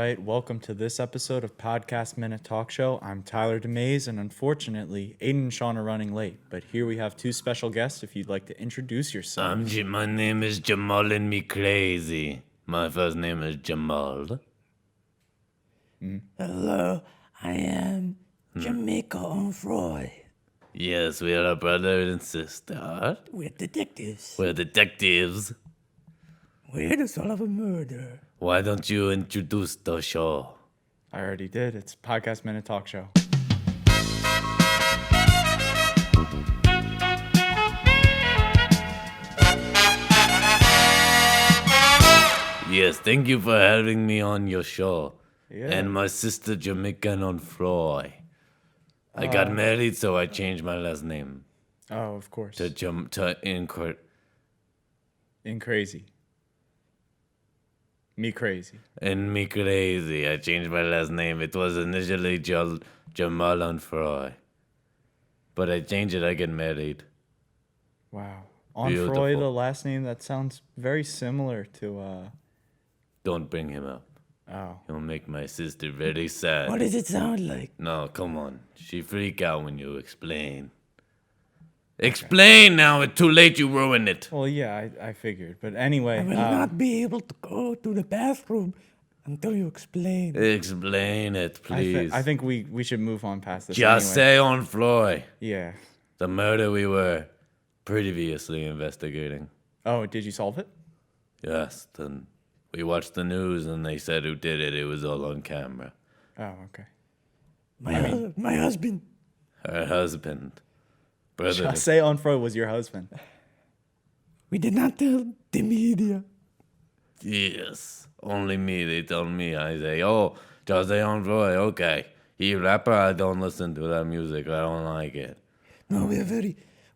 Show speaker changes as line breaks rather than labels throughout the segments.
right, welcome to this episode of Podcast Minute Talk Show. I'm Tyler DeMays, and unfortunately, Aiden and Sean are running late. But here we have two special guests if you'd like to introduce yourself.
My name is Jamal and me crazy. My first name is Jamal.
Hello, I am Jamaica and Froy.
Yes, we are a brother and sister.
We're detectives.
We're detectives.
We're here to solve a murder.
Why don't you introduce the show?
I already did. It's Podcast Minute Talk Show.
Yes, thank you for having me on your show.
Yeah.
And my sister Jamaica and Froy. I got married, so I changed my last name
Oh, of course.
to
In crazy. Me crazy.
and me crazy. I changed my last name. It was initially Jamal and Froy. But I changed it, I get married.
Wow. On
Beautiful.
Froy, the last name, that sounds very similar to,
Don't bring him up.
oh.
He'll make my sister very sad.
What does it sound like?
No, come on. She freak out when you explain. Explain now. It's too late. You ruin it.
Well, yeah, I figured. But anyway,
I will not be able to go to the bathroom until you explain.
Explain it, please.
I think we should move on past this
Just
anyway.
say on Floyd.
Yeah.
The murder we were previously investigating.
Oh, did you solve it?
Yes. Then we watched the news and they said who did it. It was all on camera.
Oh, okay.
My husband.
Her husband. Brother.
Say on Froy was your husband.
We did not tell the media.
Yes. Only me. They told me. I say, oh, Jose on Floyd. Okay. He rapper. I don't listen to that music. I don't like it.
No,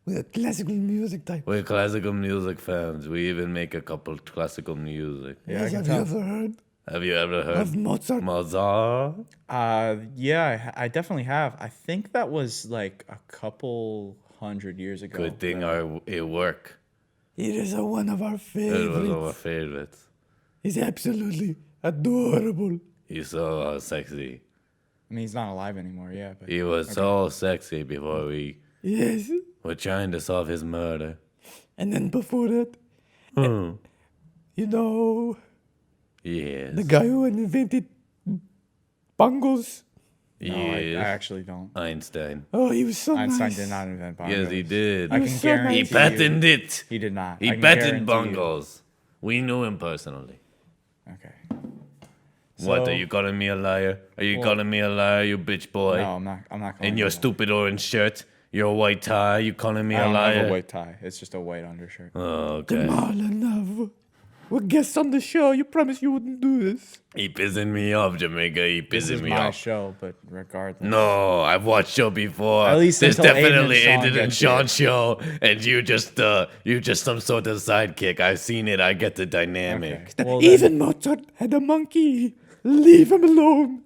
we're classical music type.
We're classical music fans. We even make a couple classical music.
Yeah, I
Yes,
can
have
tell.
you ever heard
Have you ever heard
of Mozart?
Mozart?
Yeah, I definitely have. I think that was like a couple 100 years ago.
Good thing it worked.
It is one of our
It
favorites.
was our favorites.
He's absolutely adorable.
He's so sexy.
I mean, he's not alive anymore, yeah. But
He was so sexy before we
Yes.
were trying to solve his murder.
And then before that,
Hmm.
you know,
Yes.
the guy who invented bongos.
no, I
Yes.
actually don't.
Einstein.
Oh, he was so
Einstein
nice.
did not invent bongos.
Yes, he did.
I
was
can
so
guarantee
He
nice.
you-
patented it.
He did not.
He
I can
patented
guarantee you.
bongos. We knew him personally.
Okay.
What,
So-
are you calling me a liar? Are you
Well-
calling me a liar, you bitch boy?
No, I'm not. I'm not. calling
In
you
your
that.
stupid orange shirt, your white tie, you calling me
I
a
don't
liar?
have a white tie. It's just a white undershirt.
Oh, okay.
Jamal and Love. We're guests on the show. You promised you wouldn't do this.
He pissing me off, Jamaica. He
This is
pissing me
my
off.
show, but regardless.
No, I've watched show before.
At least
there's
until Aiden and
definitely
Sean
Aiden
get
and
to
Sean
it.
show, and you just some sort of sidekick. I've seen it. I get the dynamic.
Okay. Well, then-
Even Mozart had a monkey. Leave him alone.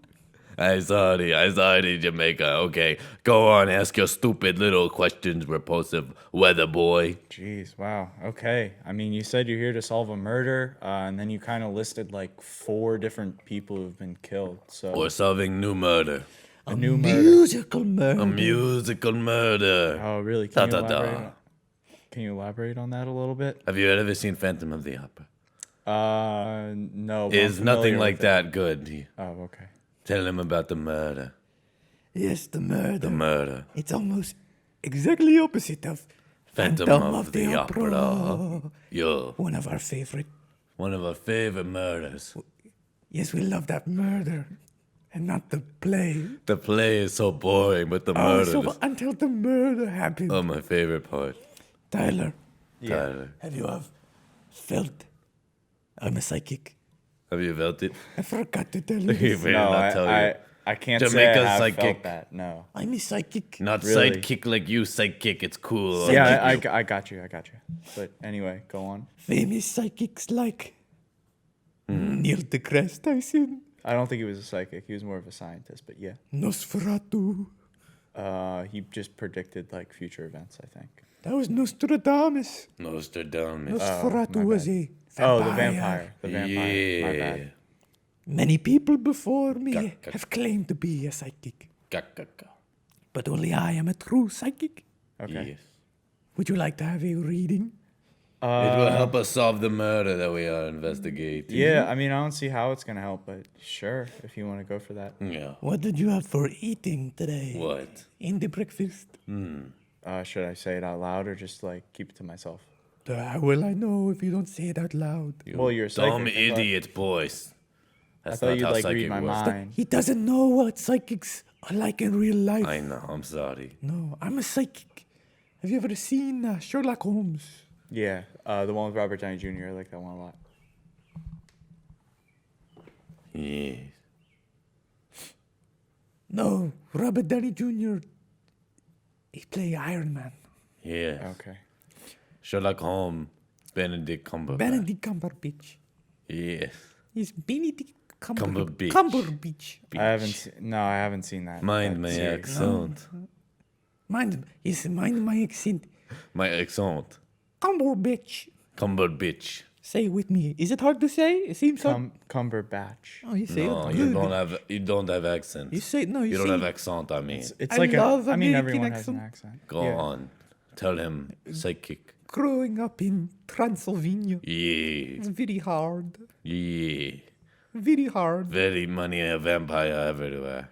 I saw it, Jamaica. Okay, go on, ask your stupid little questions, repulsive weather boy.
Jeez, wow. Okay. I mean, you said you're here to solve a murder, and then you kind of listed like 4 different people who've been killed. So
We're solving new murder.
a new murder.
Musical murder.
A musical murder.
Oh, really?
Da,
Can you
da, da.
elaborate? Can you elaborate on that a little bit?
Have you ever seen Phantom of the Opera?
No. but I'm
Is nothing
familiar
like
with it.
that good?
Oh, okay.
Tell him about the murder.
Yes, the murder.
The murder.
It's almost exactly opposite of
Phantom of the Opera. Yo,
One of our favorite.
one of our favorite murders.
Yes, we love that murder. And not the play.
The play is so boring, but the
Oh,
murder
so
is
until the murder happened.
my favorite part.
Tyler,
Tyler,
have you felt I'm a psychic?
have you felt it?
I forgot to tell you
He
this.
will
No,
not tell you.
I can't
Jamaica's
say I have
psychic.
felt that. No.
I'm a psychic.
Not
Really?
sidekick like you, sidekick. It's cool.
Yeah, I got you. But anyway, go on.
Famous psychics like
Hmm.
Neil deGrasse Tyson,
I don't think he was a psychic. He was more of a scientist. But yeah,
Nosferatu.
he just predicted like future events. I think.
That was Nostradamus.
Nostradamus.
Nosferatu
my
was
bad.
a vampire.
Oh, the vampire. The vampire. My bad.
Many people before me have claimed to be a psychic,
Ka-ka-ka.
but only I am a true psychic.
Okay.
Yes.
Would you like to have a reading?
It will help us solve the murder that we are investigating.
Yeah, I mean, I don't see how it's gonna help, but sure, if you want to go for that.
Yeah.
What did you have for eating today?
What?
In the breakfast?
Should I say it out loud or just like keep it to myself?
How will I know if you don't say it out loud?
Well, you're a psychic.
Dumb
I thought-
idiot, boys.
I
That's
thought
not
you'd
how
like
psychic
read my
works.
mind.
He doesn't know what psychics are like in real life.
I know. I'm sorry.
No, I'm a psychic. Have you ever seen Sherlock Holmes?
Yeah, the one with Robert Downey Jr. I like that one a lot.
Yes.
No, Robert Downey Jr. He play Iron Man.
Yes.
Okay.
Sherlock Holmes. Benedict Cumberbatch.
Benedict Cumberbatch.
Yes.
He's Benedict
Cumberbatch.
Cumberbatch.
I haven't seen that.
Mind
that
my
series.
accent.
Mind my accent.
My accent.
Cumberbatch.
Cumberbatch.
Say it with me. Is it hard to say? It seems hard.
Cumberbatch.
Oh, you say
No,
it
you
good.
don't have accent.
You say no.
You don't
say
have accent, I mean.
It's
I
like
love
I mean,
American
everyone has an
accent.
accent.
Go
Yeah.
on. Tell him psychic.
growing up in Transylvania.
Yeah.
It's very hard.
Yeah.
Very hard.
Very money and a vampire everywhere.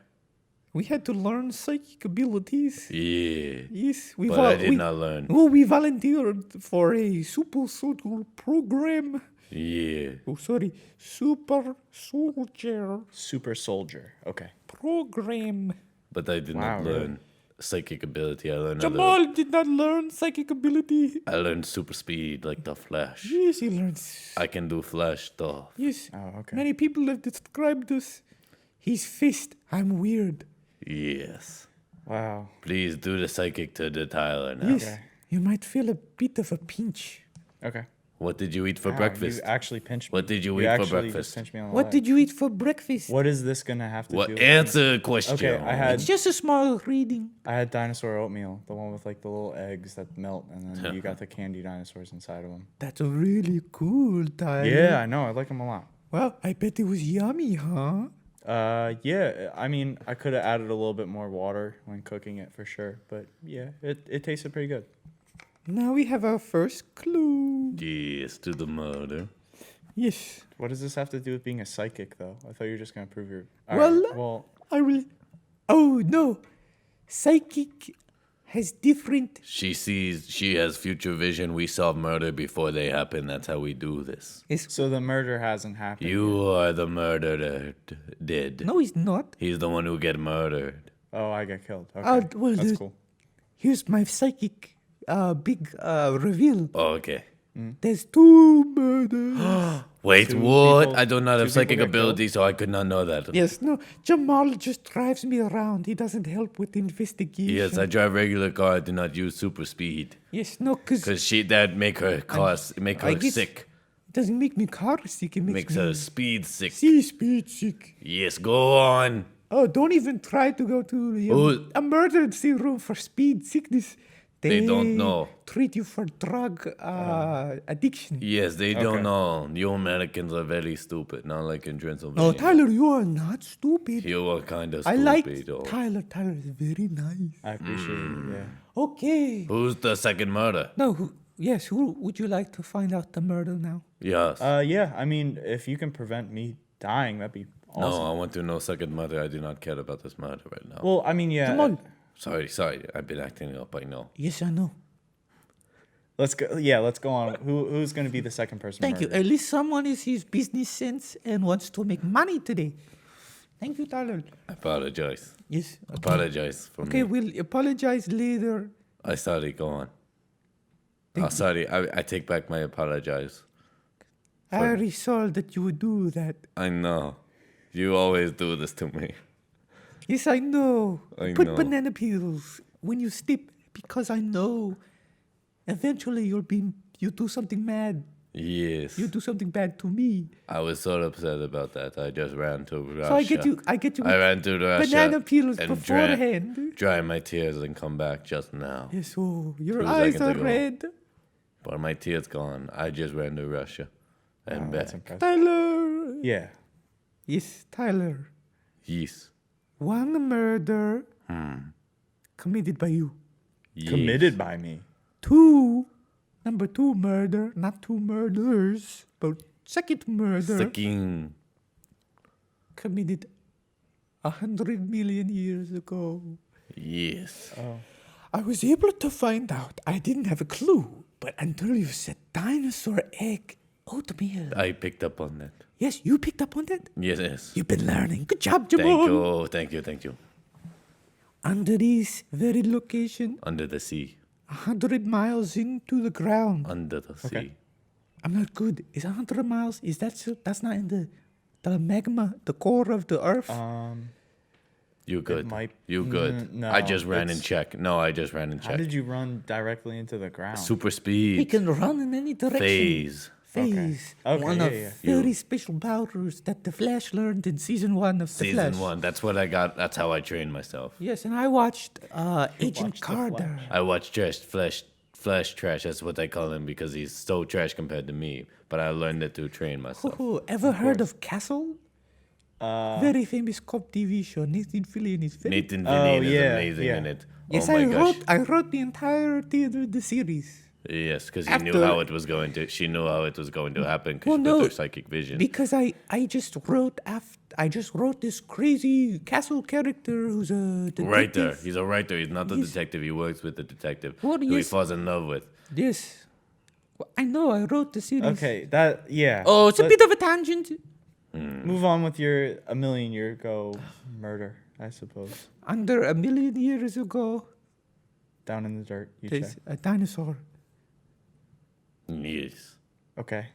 We had to learn psychic abilities.
Yeah.
Yes, we
But I did not learn.
Oh, we volunteered for a super soldier program.
Yeah.
Oh, sorry, super soldier
Super soldier. Okay.
program.
But I did
Wow,
not
really?
learn psychic ability. I learned
Jamal did not learn psychic ability.
I learned super speed like the Flash.
Yes, he learns.
I can do Flash stuff.
Yes.
Oh, okay.
Many people have described us. His fist. I'm weird.
Yes.
Wow.
Please do the psychic to the Tyler now.
Yes.
Okay.
You might feel a bit of a pinch.
Okay.
What did you eat for
Wow,
breakfast?
You actually pinched me.
What did you
You
eat for
actually
breakfast?
just pinched me on the
What
leg.
did you eat for breakfast?
What is this gonna have to
What?
do?
Answer the question.
Okay, I had
It's just a small reading.
I had dinosaur oatmeal, the one with like the little eggs that melt, and then you got the candy dinosaurs inside of them.
That's really cool, Tyler.
Yeah, I know. I like them a lot.
Well, I bet it was yummy, huh?
Yeah. I mean, I could have added a little bit more water when cooking it for sure, but yeah, it tasted pretty good.
Now we have our first clue.
Yes, to the murder.
Yes.
What does this have to do with being a psychic, though? I thought you were just gonna prove your.
Well,
well,
I will. Oh, no. Psychic has different.
She has future vision. We solve murder before they happen. That's how we do this.
so the murder hasn't happened.
You are the murderer. Did.
No, he's not.
He's the one who get murdered.
Oh, I get killed. Okay,
Oh, well,
that's
the-
cool.
Here's my psychic big reveal.
Oh, okay.
There's two murders.
Wait,
Two
what?
people-
I do not have
two people
psychic
get
ability, so I could not know that.
Yes, no. Jamal just drives me around. He doesn't help with investigation.
Yes, I drive regular car. I do not use super speed.
Yes, no, because
Cause that make her make her
I guess-
sick.
it doesn't make me car sick. It
Makes
me
her speed sick.
speed sick.
Yes, go on.
Oh, don't even try to go to the,
Oh.
emergency room for speed sickness.
They don't know.
Treat you for drug addiction.
Yes, they
Okay.
don't know. You Americans are very stupid, not like in Transylvania.
No, Tyler, you are not stupid.
You are kind of
I
stupid.
like
though.
Tyler. Tyler is very nice.
I appreciate it. Yeah.
Okay.
Who's the second murder?
No, who would you like to find out the murder now?
Yes.
Yeah. I mean, if you can prevent me dying, that'd be awesome.
No, I want to know second murder. I do not care about this murder right now.
Well, I mean, yeah.
Come on.
Sorry. I've been acting up. I know.
Yes, I know.
Let's go. Yeah, let's go on. Who's going to be the second person?
Thank you.
murdered?
At least someone is his business sense and wants to make money today. Thank you, Tyler.
I apologize.
Yes. Okay.
Apologize for
Okay,
me.
we'll apologize later.
I sorry. Go on. Oh, sorry. I take back my apologize.
I already saw that you would do that.
I know. You always do this to me.
Yes, I know.
I
Put
know.
banana peels when you step because I know. Eventually, you do something mad.
Yes.
You do something bad to me.
I was so upset about that. I just ran to Russia.
So I get you.
I
with
ran to Russia.
banana peels
and
beforehand.
Dry my tears and come back just now.
Yes, oh, your
2
eyes
seconds
are
ago.
red.
But my tears gone. I just ran to Russia and
Wow, that's
back.
impressive.
Tyler.
Yeah.
Yes, Tyler.
Yes.
One murder committed by you.
Yes.
Committed by me.
Number two murder, not two murders, but second murder
Sucking.
committed 100 million years ago.
Yes.
Oh.
I was able to find out. I didn't have a clue, but until you said dinosaur egg oatmeal.
I picked up on that.
Yes, you picked up on that?
Yes.
You've been learning. Good job, Jamal.
Thank you.
Under this very location,
Under the sea.
100 miles into the ground.
Under the sea.
Okay.
I'm not good. Is 100 miles? Is that so? That's not in the magma, the core of the earth?
You good.
might-
You good.
no,
I just ran in
it's-
check. No, I just ran in
How
check.
did you run directly into the ground?
Super
He
speed.
can run in any direction.
Phase.
Phase.
Okay,
One
yeah,
of
yeah.
very special powers that the Flash learned in season 1 of the Flash.
Season 1. That's what I got. That's how I trained myself.
Yes, and I watched Agent
watched The
Carter.
I watch Flash trash. That's what they call him because he's so trash compared to me. But I learned it to train myself.
Oh, ever heard of Castle? Very famous cop TV show. Nathan Fillion is very.
Nathan Fillion is
yeah,
amazing
yeah.
in it.
Yes,
oh my
I
gosh.
wrote the entirety of the series.
Yes, because he knew
After-
how it was going to. She knew how it was going to happen because
Well,
she
no,
with her psychic vision.
Because I just wrote this crazy Castle character who's a detective.
Writer. He's a writer. He's not the
Yes.
detective. He works with the detective
What
who he
is-
falls in love with.
Yes. Well, I know. I wrote the series.
Okay, yeah.
Oh, it's a
Let-
bit of a tangent.
Move on with your a million year ago murder, I suppose.
Under a million years ago,
Down in the dirt. You
there's
check.
a dinosaur.
Yes.
Okay.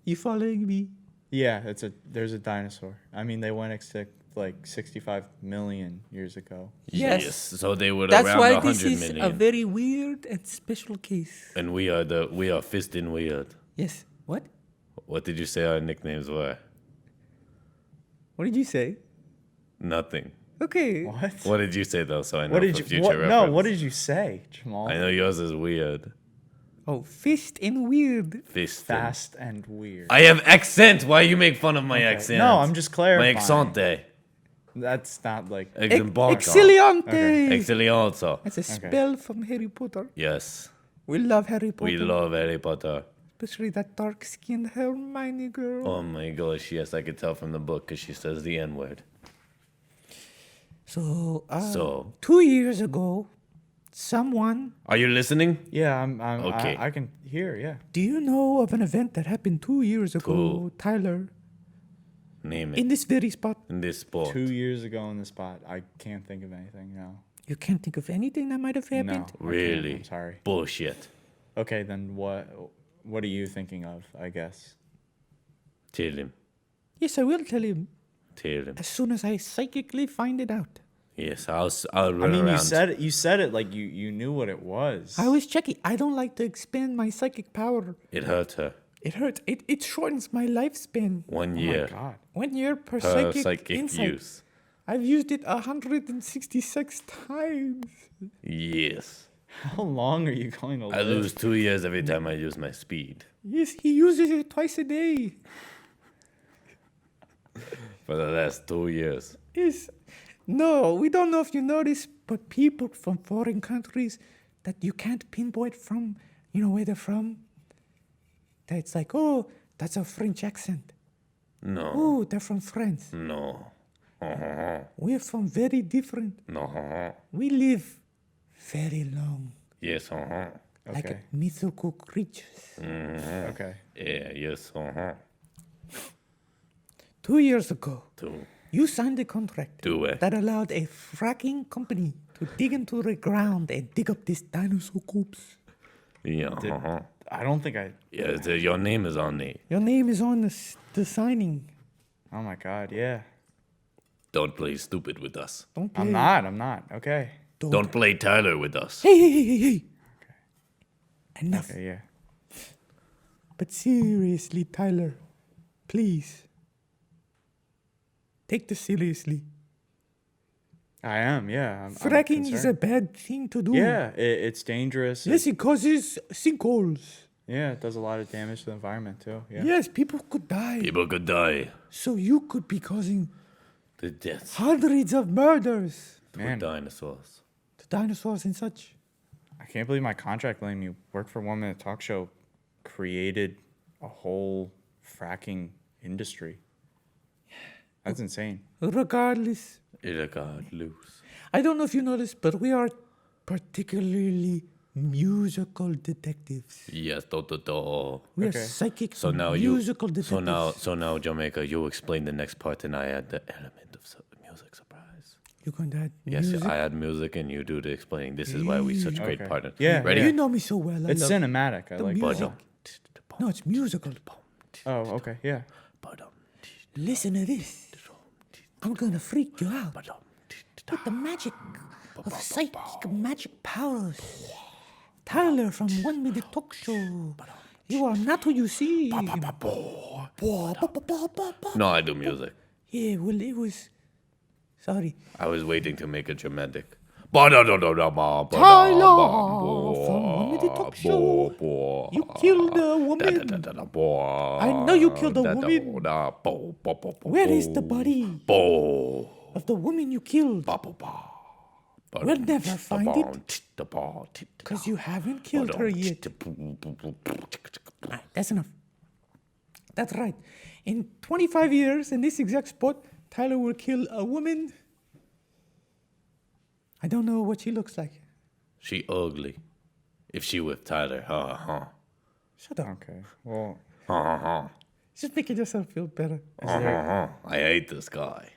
You following me?
Yeah, there's a dinosaur. I mean, they went extinct like 65 million years ago.
Yes.
So they were
That's
around
why
100
this is
million.
a very weird and special case.
And we are fisting weird.
Yes. What?
What did you say our nicknames were?
What did you say?
Nothing.
Okay.
What?
What did you say though? So I know
What did
for
you?
future
What,
reference.
no, what did you say, Jamal?
I know yours is weird.
Oh, fist and weird.
Fisting.
Fast and weird.
I have accent. Why you make fun of my accent?
No, I'm just clarifying.
My accent.
That's not like.
Excellente.
Excellente.
That's a spell from Harry Potter.
Yes.
We love Harry Potter.
We love Harry Potter.
Especially that dark-skinned Hermione girl.
Oh my gosh, yes, I could tell from the book because she says the N word.
So,
So-
2 years ago, someone...
Are you listening?
Yeah,
Okay.
I can hear. Yeah.
Do you know of an event that happened 2 years ago,
Two.
Tyler?
Name it.
In this very spot.
In this sport.
2 years ago in the spot, I can't think of anything. No.
You can't think of anything that might have
No.
happened?
I can't,
Really?
I'm sorry.
Bullshit.
Okay, then what? What are you thinking of? I guess.
Tell him.
Yes, I will tell him
Tell him.
as soon as I psychically find it out.
Yes, I'll run
I mean,
around.
you said it like you knew what it was.
I was checking. I don't like to expand my psychic power.
It hurt her.
It hurts. It shortens my lifespan.
1
Oh my
year.
god.
1 year per
Her
psychic insight.
use.
I've used it 166 times.
Yes.
How long are you going to
I
live?
lose 2 years every time I use my speed.
Yes, he uses it twice a day.
For the last 2 years.
Yes. No, we don't know if you noticed, but people from foreign countries that you can't pinpoint from, you know where they're from. That's like, oh, that's a French accent.
No.
Oh, they're from France.
No.
We're from very different.
No.
We live very long,
Yes.
like
Okay.
mythical creatures.
Okay.
Yeah, yes.
2 years ago,
Two.
you signed a contract
Do it.
that allowed a fracking company to dig into the ground and dig up this dinosaur corpse.
Yeah.
I don't think I.
Yeah, your name is on it.
Your name is on the signing.
Oh my god. Yeah.
Don't play stupid with us.
Don't play.
I'm not. Okay.
Don't play Tyler with us.
Hey. Enough.
Okay. Yeah.
But seriously, Tyler, please. Take this seriously.
I am. Yeah. I'm
Fracking is a
concerned.
bad thing to do.
Yeah. It's dangerous.
Yes, it causes sinkholes.
Yeah, it does a lot of damage to the environment too. Yeah.
Yes, people could die.
People could die.
So you could be causing
The deaths.
hundreds of murders
Man.
To dinosaurs.
to dinosaurs and such.
I can't believe my contract letting me work for 1 Minute Talk Show created a whole fracking industry. That's insane.
Regardless,
Irregardless.
I don't know if you noticed, but we are particularly musical detectives.
Yes,
We are
Okay.
psychic
So now
musical detectives.
so now Jamaica, you explain the next part, and I add the element of music surprise.
You're going to add
Yes,
music?
I add music, and you do the explaining. This is why we such great
Okay.
partners.
Yeah,
ready?
You know me so well. I
It's
love
cinematic. I
the
like
music.
it.
No, it's musical.
Oh, okay. Yeah.
Listen to this. I'm going to freak you out with the magic of psychic magic powers. Tyler from 1 Minute Talk Show. You are not who you see.
No, I do music.
Yeah, well, it was. Sorry.
I was waiting to make it dramatic.
Tyler from 1 Minute Talk Show. You killed a woman. I know you killed a woman. Where is the body of the woman you killed? We'll never find it because you haven't killed her yet. That's enough. That's right. In 25 years, in this exact spot, Tyler will kill a woman. I don't know what she looks like.
She ugly. If she with Tyler,
Shut up.
Okay. Well,
Just making yourself feel better.
I hate this guy.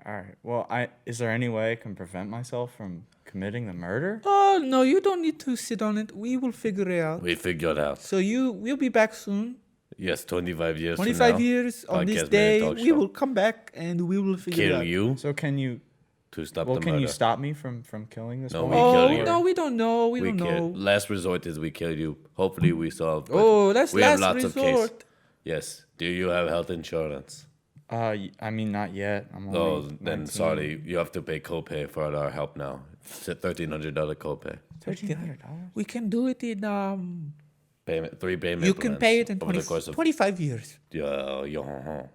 all right. Well, is there any way I can prevent myself from committing the murder?
Oh, no, you don't need to sit on it. We will figure it out.
We figured out.
So we'll be back soon.
Yes, 25 years from
25
now,
years on this
Podcast
day,
Minute Talk
we
Show.
will come back and we will figure it
Kill
out.
you
So can you?
to stop
Well,
the
can
murder.
you stop me from killing this
No,
woman?
we
Oh,
kill you.
no, we don't know. We don't
kill.
know.
Last resort is we kill you. Hopefully we solve. but
Oh, that's
we have
last
lots of case.
resort.
Yes. Do you have health insurance?
I mean, not yet. I'm only
Oh, then
19.
sorry. You have to pay copay for our help now. It's a $1,300 copay.
$1,300.
We can do it in
Payment, 3 payment
you can
plans
pay it in
over the course of
25 years.
yeah.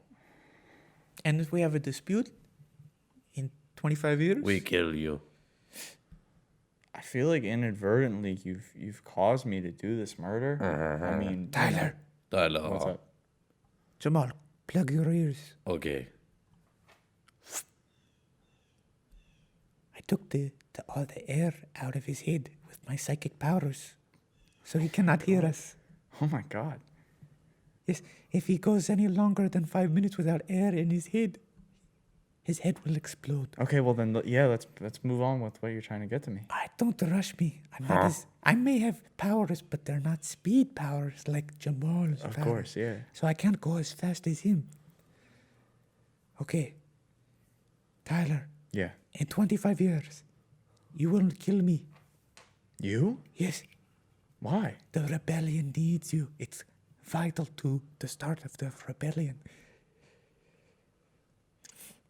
And if we have a dispute in 25 years,
We kill you.
I feel like inadvertently you've caused me to do this murder. I mean,
Tyler,
Tyler.
what's up?
Jamal, plug your ears.
Okay.
I took all the air out of his head with my psychic powers, so he cannot hear us.
Oh my God.
Yes, if he goes any longer than 5 minutes without air in his head will explode.
Okay, well then, yeah, let's move on with what you're trying to get to me.
Don't rush me. I'm not I may have powers, but they're not speed powers like Jamal's
Of
powers.
course, yeah.
So I can't go as fast as him. Okay. Tyler,
Yeah.
in 25 years, you will kill me.
You?
Yes,
Why?
the rebellion needs you. It's vital to the start of the rebellion.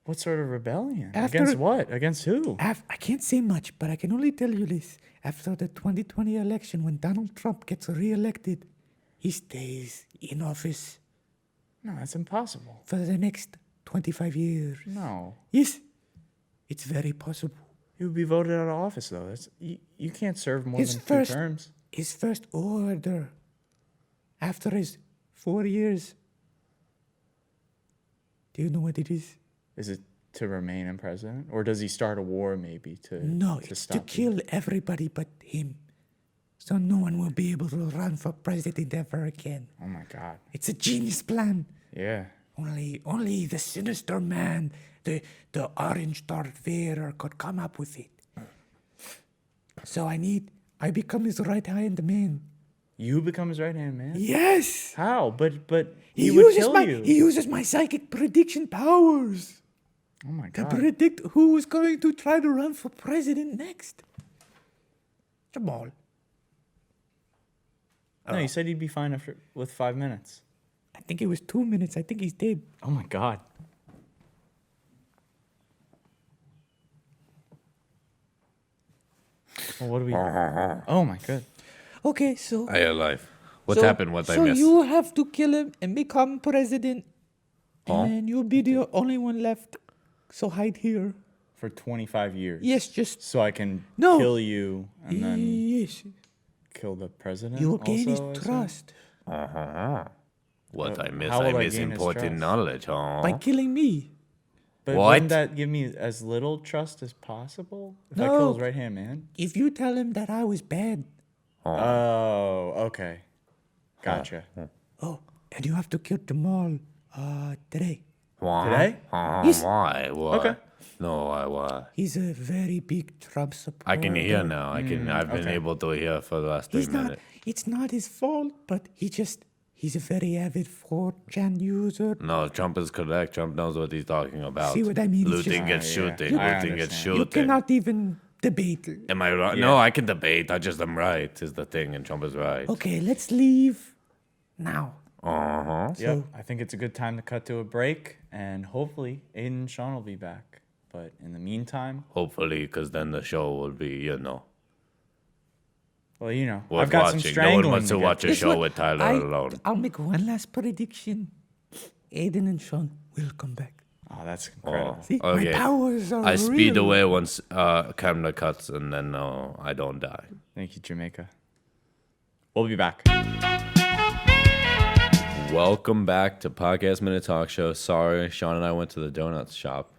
What sort of rebellion?
After-
Against what? Against who?
I can't say much, but I can only tell you this. After the 2020 election, when Donald Trump gets reelected, he stays in office
No, that's impossible.
for the next 25 years.
No.
Yes, it's very possible.
He would be voted out of office, though. You can't serve more
His
than
first-
2 terms.
His first order after his 4 years. Do you know what it is?
Is it to remain in president? Or does he start a war, maybe, to
No,
to
it's
stop
to
you?
kill everybody but him. So no one will be able to run for president ever again.
Oh, my God.
It's a genius plan.
Yeah.
Only the sinister man, the orange Darth Vader could come up with it. So I become his right-hand man.
You become his right-hand man?
Yes!
How? But
He
would
uses
kill you.
He uses my psychic prediction powers
Oh, my
to
God.
predict who is going to try to run for president next. Jamal.
No, you said he'd be fine with 5 minutes.
I think it was 2 minutes. I think he's dead.
Oh, my God. Well, what do we... Oh, my God.
Okay, so
I alive. What happened? What I
So
missed?
you have to kill him and become president,
Huh?
and you'll be the only one left. So hide here.
For 25 years.
Yes, just
So I can
No.
kill you and then
yes.
kill the president.
You will gain his
also, I assume?
trust
What I missed?
how
I
will I
miss
gain his
important
trust?
knowledge, huh?
by killing me.
But
What?
wouldn't that give me as little trust as possible if I
No.
kill his right hand man?
If you tell him that I was bad,
Oh, okay. Gotcha.
oh, and you have to kill Jamal today.
Why?
Today?
Yes.
Why? What?
Okay.
No, why?
He's a very big Trump supporter.
I can hear now. I've been
okay.
able to hear for the last 3
He's not.
minutes.
It's not his fault, but he's a very avid 4chan user.
No, Trump is correct. Trump knows what he's talking about.
See what I mean? It's
Looting
just-
gets
yeah.
shooting.
I
Looting gets
understand.
shooting.
You cannot even debate.
Am I right?
Yeah.
No, I can debate. I just am right. Is the thing, and Trump is right.
Okay, let's leave now.
Yep. I think it's a good time to cut to a break, and hopefully Aiden and Sean will be back. But in the meantime,
Hopefully, because then the show will be,
well, you know,
worth
I've got some
watching. No
strangling
one wants to
get
watch a
Guess
show
what?
with Tyler alone.
I'll make one last prediction. Aiden and Sean will come back.
Oh, that's incredible.
See,
Okay.
my powers are
I speed
real.
away once camera cuts, and then I don't die.
Thank you, Jamaica. We'll be back.
Welcome back to Podcast Minute Talk Show. Sorry, Sean and I went to the donuts shop.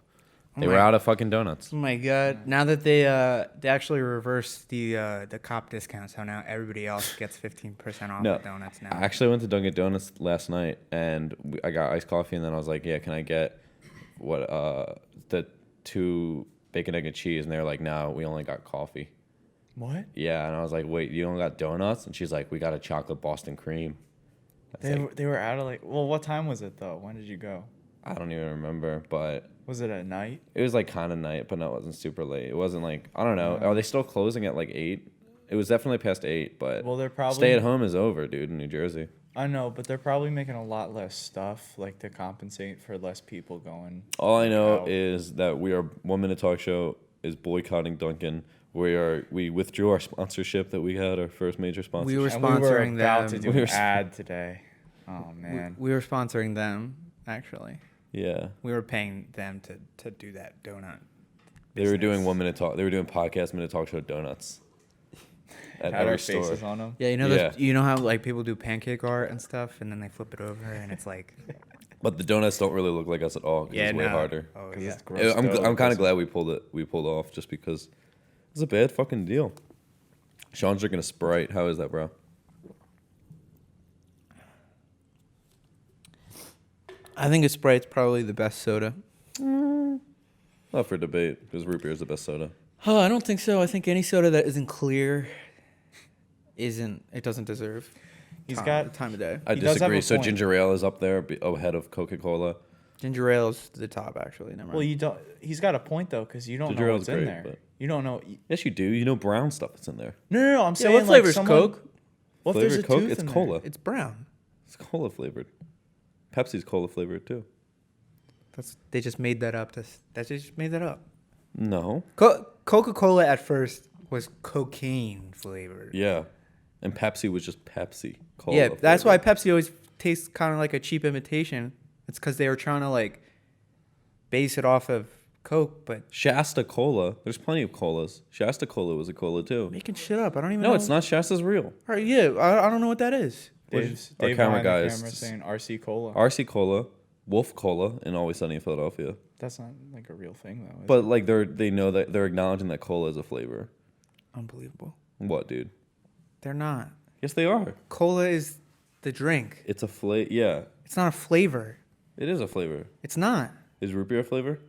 They were out of fucking donuts.
Oh my god! Now that they actually reversed the cop discount, so now everybody else gets 15% off
No,
the donuts now.
I actually went to Dunkin' Donuts last night, and I got iced coffee, and then I was like, "Yeah, can I get the 2 bacon, egg, and cheese?" And they were like, "No, we only got coffee."
What?
Yeah, and I was like, "Wait, you don't got donuts?" And she's like, "We got a chocolate Boston cream."
They were out of well, what time was it though? When did you go?
I don't even remember, but
Was it at night?
it was like kind of night, but no, it wasn't super late. It wasn't like, I don't know. Are they still closing at like 8? It was definitely past 8, but
Well, they're probably
stay at home is over, dude, in New Jersey.
I know, but they're probably making a lot less stuff, like to compensate for less people going.
All I know
Out.
is that we are 1 Minute Talk Show is boycotting Dunkin'. We withdrew our sponsorship that we had, our first major sponsor.
We were
And we were
sponsoring
about to
them.
do
We
an
were
ad today. Oh man.
We were sponsoring them actually.
Yeah,
We were paying them to do that donut.
they were doing
business.
1 Minute Talk. They were doing Podcast Minute Talk Show donuts at
Had
every
our
store.
faces on them.
Yeah, you know
Yeah.
you know how like people do pancake art and stuff, and then they flip it over, and it's like
But the donuts don't really look like us at all. 'Cause it's way
no.
harder.
Oh
'Cause
yeah.
it's gross
I'm
dough,
kind
doesn't-
of glad we pulled off just because it's a bad fucking deal. Sean's drinking a Sprite. How is that, bro?
I think a Sprite's probably the best soda.
Not for debate because root beer is the best soda.
Oh, I don't think so. I think any soda that isn't clear it doesn't deserve
He's
time,
got
the time of day.
I
He does have
disagree.
a
So
point.
ginger ale is up there ahead of Coca-Cola.
Ginger ale's the top actually. Never mind.
Well, you don't. He's got a point though, because you don't
Ginger
know
ale's
what's in
great,
there.
but-
You don't know.
Yes, you do. You know brown stuff that's in there.
No. I'm
yeah,
saying
what
like
flavor's
someone,
Coke?
What if there's a
Flavored Coke?
tooth
It's
in there?
cola.
It's brown.
It's cola flavored. Pepsi's cola flavored too.
They just made that up. They just made that up.
No.
Coca-Cola at first was cocaine flavored.
Yeah. And Pepsi was just Pepsi. Cola
Yeah, that's why
flavored.
Pepsi always tastes kind of like a cheap imitation. It's because they were trying to like base it off of Coke, but
Shasta Cola. There's plenty of colas. Shasta Cola was a cola too.
making shit up. I don't even know.
No, it's not. Shasta's real.
All right, yeah, I don't know what that is.
Dave's
Our
Dave
camera
behind the
guy is
camera
just-
saying RC Cola.
RC Cola, Wolf Cola, and Always Sunny in Philadelphia.
That's not like a real thing though. Is
But like they know that they're acknowledging that cola is a flavor.
Unbelievable.
What, dude?
They're not.
Yes, they are.
Cola is the drink.
It's a flavor. Yeah,
It's not a flavor.
it is a flavor.
It's not.
Is root beer a flavor?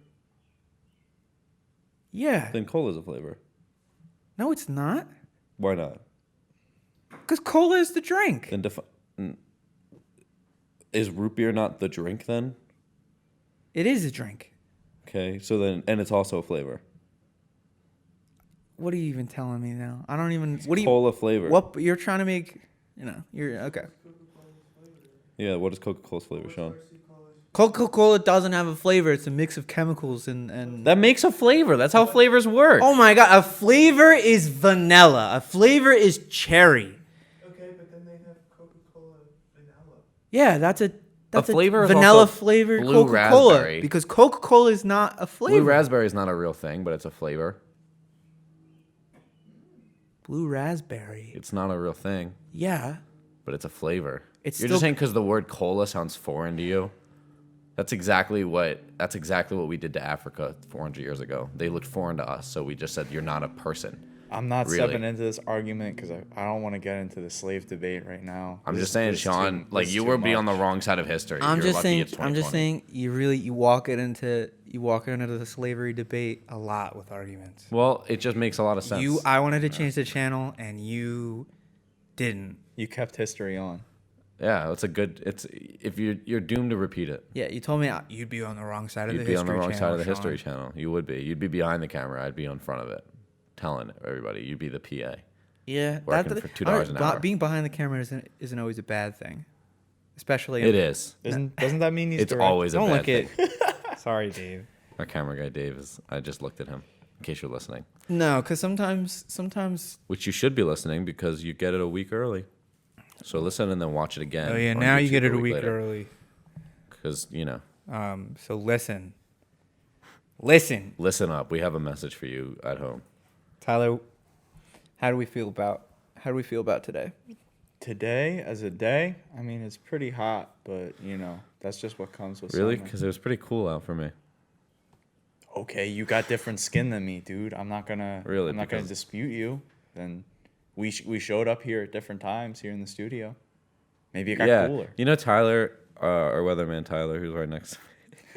Yeah.
Then cola is a flavor.
No, it's not.
Why not?
Because cola is the drink.
Then is root beer not the drink then?
It is a drink.
Okay, so then and it's also a flavor.
What are you even telling me now? I don't even. What do you?
Cola flavor.
What you're trying to make? You know, you're okay.
Yeah, what is Coca-Cola's flavor, Sean?
Coca-Cola doesn't have a flavor. It's a mix of chemicals and.
That makes a flavor. That's how flavors work.
Oh my god! A flavor is vanilla. A flavor is cherry.
Okay, but then they have Coca-Cola
Yeah, that's a
flavor is
vanilla
also
flavored
blue
Coca-Cola
raspberry.
because Coca-Cola is not a flavor.
Blue raspberry is not a real thing, but it's a flavor.
Blue raspberry.
It's not a real thing,
Yeah.
but it's a flavor.
It's
You're
still-
just saying because the word cola sounds foreign to you. That's exactly what we did to Africa 400 years ago. They looked foreign to us, so we just said you're not a person.
I'm not
Really?
stepping into this argument because I don't want to get into the slave debate right now.
I'm
This-
just saying,
this is
Sean,
too-
like
this is
you
too
will be on the
much.
wrong side of history.
I'm
You're
just
lucky
saying.
it's
I'm just
2020.
saying. You walk into the slavery debate a lot with arguments.
Well, it just makes a lot of sense.
I wanted to change the channel and you didn't.
You kept history on.
Yeah, if you're doomed to repeat it.
Yeah, you told me you'd be on the wrong side of
You'd
the
be
history
on the wrong
channel.
side of the
Sean.
history channel. You would be. You'd be behind the camera. I'd be in front of it, telling everybody. You'd be the PA.
Yeah,
Working for $2 an hour.
Being behind the camera isn't always a bad thing, especially.
It is.
Doesn't that mean he's
It's
direct?
always a
Don't
bad
look
thing.
at. Sorry, Dave.
Our camera guy Dave is. I just looked at him. In case you're listening,
No, because sometimes.
which you should be listening because you get it a week early. So listen and then watch it again.
Oh yeah,
on
now you
YouTube
get it a week
later.
early.
Because
So listen,
listen up. We have a message for you at home.
Tyler. How do we feel about today?
Today, as a day, I mean, it's pretty hot, but that's just what comes with
Really?
summer.
Because it was pretty cool out for me.
Okay, you got different skin than me, dude. I'm not gonna
Because-
dispute you. Then we showed up here at different times here in the studio. Maybe it got cooler.
You know Tyler, our weatherman Tyler, who's right next to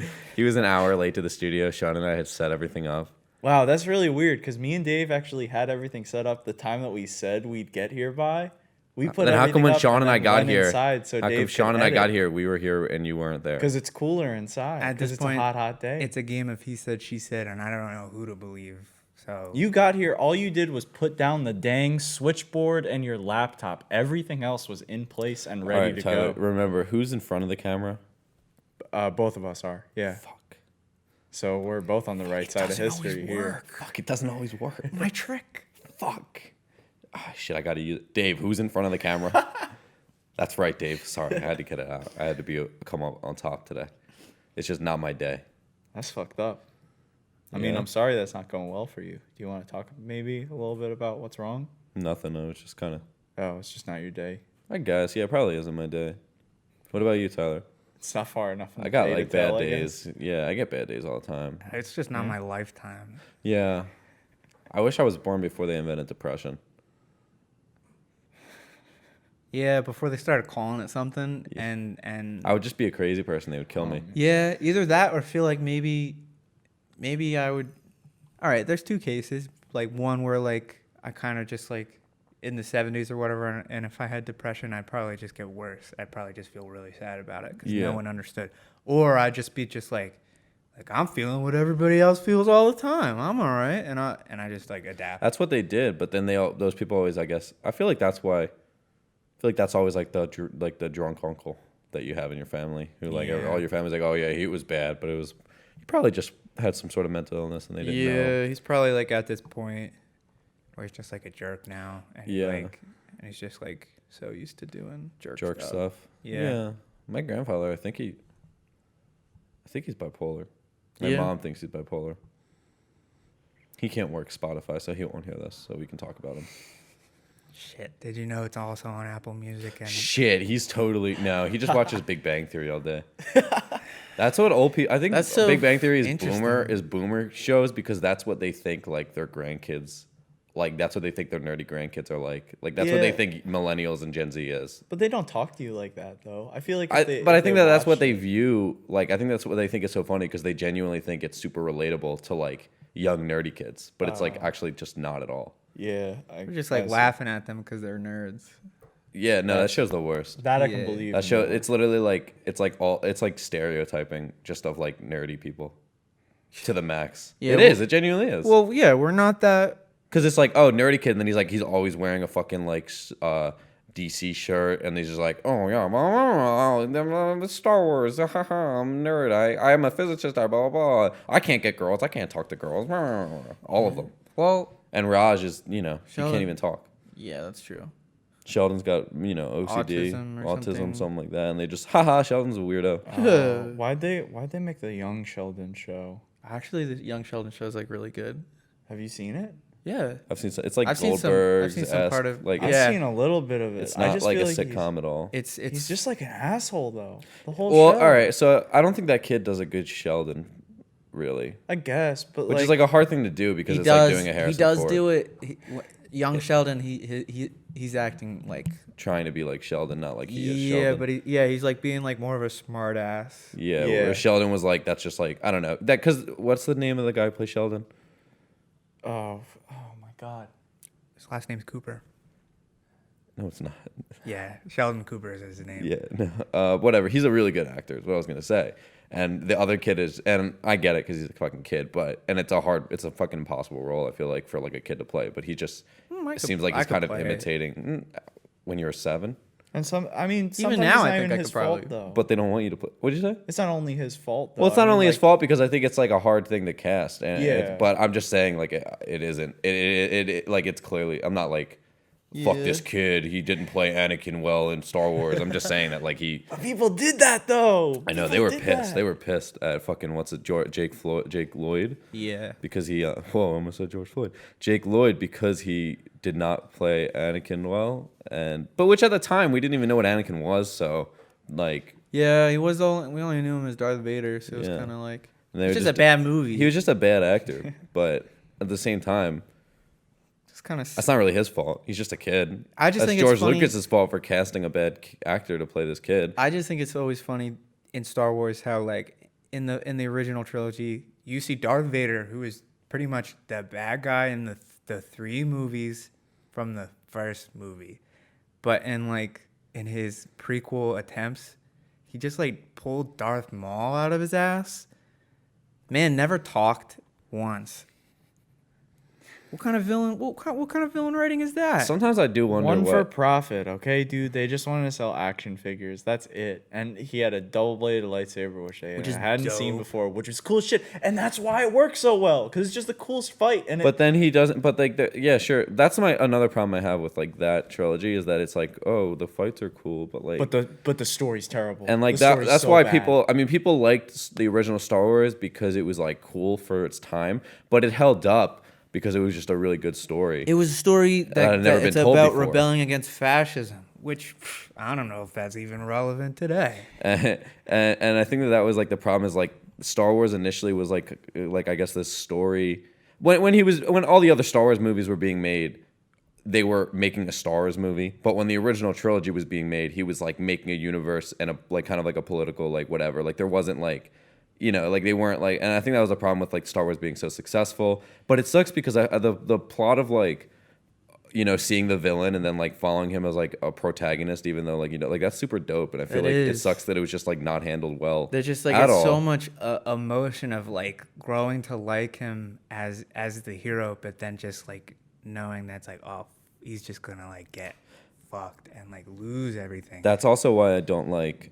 me. He was an hour late to the studio. Sean and I had set everything up.
Wow, that's really weird because me and Dave actually had everything set up the time that we said we'd get here by. We put
Then how come when
everything up
Sean and I
then
got
went
here,
inside so
how
Dave
come Sean
could
and I got
edit?
here, we were here and you weren't there?
Because it's cooler inside.
At
Because
this
it's
point,
a hot day.
It's a game of he said, she said, and I don't know who to believe. So
You got here, all you did was put down the dang switchboard and your laptop. Everything else was in place and
All
ready
right,
to
Tyler,
go.
remember, who's in front of the camera?
Both of us are, yeah.
Fuck.
So we're both on the right side of history here.
Fuck, it doesn't always work.
my trick.
Fuck. Ah, shit, I gotta use Dave, who's in front of the camera? That's right, Dave. Sorry, I had to get it out. I had to come up on top today. It's just not my day.
That's fucked up. I mean,
Yeah.
I'm sorry that's not going well for you. Do you want to talk maybe a little bit about what's wrong?
Nothing. I was just kind of.
Oh, it's just not your day.
I guess. Yeah, it probably isn't my day. What about you, Tyler?
It's not far enough. in
I
the
got
day
like
to tell,
bad
I guess.
days. Yeah, I get bad days all the time.
It's just not my lifetime.
Yeah. I wish I was born before they invented depression.
Yeah, before they started calling it something, and
I would just be a crazy person. They would kill me.
yeah, either that or feel like maybe I would. All right, there's two cases. Like one where like I kind of just like in the 70s or whatever, and if I had depression, I'd probably just get worse. I'd probably just feel really sad about it because
Yeah.
no one understood. Or I'd just be just like I'm feeling what everybody else feels all the time. I'm all right, and I just like adapt.
That's what they did, but then those people always, I guess, I feel like that's why. I feel like that's always like the drunk uncle that you have in your family who like
Yeah.
all your family's like, oh yeah, he was bad, but he probably just had some sort of mental illness and they didn't know.
Yeah, he's probably like at this point where he's just like a jerk now, and
Yeah.
and he's just like so used to doing jerk
Stuff.
Yeah.
My grandfather, I think he's bipolar. My
Yeah.
mom thinks he's bipolar. He can't work Spotify, so he won't hear this, so we can talk about him.
Shit, did you know it's also on Apple Music and
Shit, he's totally no. He just watches Big Bang Theory all day. That's what old people. I think
That's so
Big Bang Theory is
interesting.
boomer shows because that's what they think like their grandkids, like that's what they think their nerdy grandkids are like. Like that's what they
Yeah.
think millennials and Gen Z is.
But they don't talk to you like that, though. I feel like.
But I
if
think
they
that's what
watched
they
it-
view. Like I think that's what they think is so funny because they genuinely think it's super relatable to like young nerdy kids, but it's like actually just not at all.
Yeah.
we're just like laughing at them because they're nerds.
Yeah, no, that show's the worst.
That I
Yeah.
can believe.
That show,
more.
it's literally like it's like stereotyping just of like nerdy people to the max.
Yeah,
It
well-
is. It genuinely is.
Well, yeah, we're not that.
Because it's like, oh, nerdy kid, and then he's always wearing a fucking like DC shirt, and he's just like, oh yeah, Star Wars, I'm a nerd. I am a physicist. Blah blah blah. I can't get girls. I can't talk to girls. All of them.
Well,
And Raj is, he
Sheldon-
can't even talk.
yeah, that's true.
Sheldon's got, you know, OCD,
Autism or
autism,
something.
like that, and they just, haha, Sheldon's a weirdo.
Why'd they make the Young Sheldon show?
Actually, the Young Sheldon show is like really good.
Have you seen it?
Yeah.
I've seen some, it's like
I've seen some
Goldberg's
part of-
like
I've
Yeah.
seen a little bit of it.
it's
I
not
just
like a
feel
sitcom at all.
It's
He's just like an asshole though. The whole
Well,
show.
all right, so I don't think that kid does a good Sheldon, really,
I guess, but
which is like a hard thing to do because it's like doing a Harrison
he does
Ford,
do it. Young Sheldon, he's acting like
trying to be like Sheldon, not like he is
yeah,
Sheldon.
but he's like being like more of a smart ass.
Yeah,
Yeah.
where Sheldon was like, that's just like, I don't know. That, because what's the name of the guy who plays Sheldon?
oh my god.
His last name's Cooper.
No, it's not.
Yeah, Sheldon Cooper is his name.
Yeah, no. Whatever. He's a really good actor, is what I was going to say. And the other kid is, and I get it because he's a fucking kid, but, and it's a fucking impossible role, I feel like, for like a kid to play. But he just,
I
it
could-
seems like
I
he's
could
kind of
play it.
imitating when you're 7.
And sometimes
now,
it's
I
not
think
even
I
his
could probably-
fault though.
But they don't want you to play. What did you say?
It's not only his fault though.
Well, it's not
I mean,
only his
like,
fault because I think it's like a hard thing to cast. And
Yeah.
but I'm just saying, like, it isn't. It like, it's clearly, I'm not like, fuck
Yeah.
this kid. He didn't play Anakin well in Star Wars. I'm just saying that, like, he.
People did that though.
I know they
People
were
did
pissed.
that.
They were pissed at fucking Jake Lloyd
Yeah.
because he. Whoa, I almost said George Floyd. Jake Lloyd because he did not play Anakin well, but which at the time we didn't even know what Anakin was. So like,
Yeah, we only knew him as Darth Vader, so it was
Yeah.
kind of like
And they
it's
were
just a bad movie.
he was just a bad actor, but at the same time,
just kind of
that's not really his fault. He's just a kid.
I just
That's
think it's
George
funny-
Lucas's fault for casting a bad actor to play this kid.
I just think it's always funny in Star Wars how like in the original trilogy you see Darth Vader, who is pretty much the bad guy in the 3 movies from the first movie, but in his prequel attempts, he just like pulled Darth Maul out of his ass. Man never talked once. What kind of villain? What kind of villain writing is that?
Sometimes I do wonder
One
what.
for profit, okay, dude. They just wanted to sell action figures. That's it. And he had a double-bladed lightsaber, which
Which is
hadn't seen
dope.
before, which is cool as shit. And that's why it works so well, because it's just the coolest fight. And
But then he doesn't. But like, yeah, sure. That's another problem I have with like that trilogy is that it's like, oh, the fights are cool, but like,
but the story's terrible.
and like
The
that.
story's
That's
so
why
bad.
people. I mean, people liked the original Star Wars because it was like cool for its time, but it held up because it was just a really good story.
It was a story
had
that
never been
it's
told
about
before.
rebelling against fascism, which I don't know if that's even relevant today.
and I think that was like the problem is like Star Wars initially was like I guess this story when all the other Star Wars movies were being made, they were making a Star Wars movie, but when the original trilogy was being made, he was like making a universe and a like kind of like a political like whatever, like there wasn't like, you know, like they weren't like, and I think that was a problem with like Star Wars being so successful. But it sucks because the plot of like, you know, seeing the villain and then like following him as like a protagonist, even though like, you know, like that's super dope. And I feel
It
like it
is.
sucks that it was just like not handled well.
There's just like
at
it's so
all.
much emotion of like growing to like him as the hero, but then just like knowing that's like, oh, he's just gonna like get fucked and like lose everything.
That's also why I don't like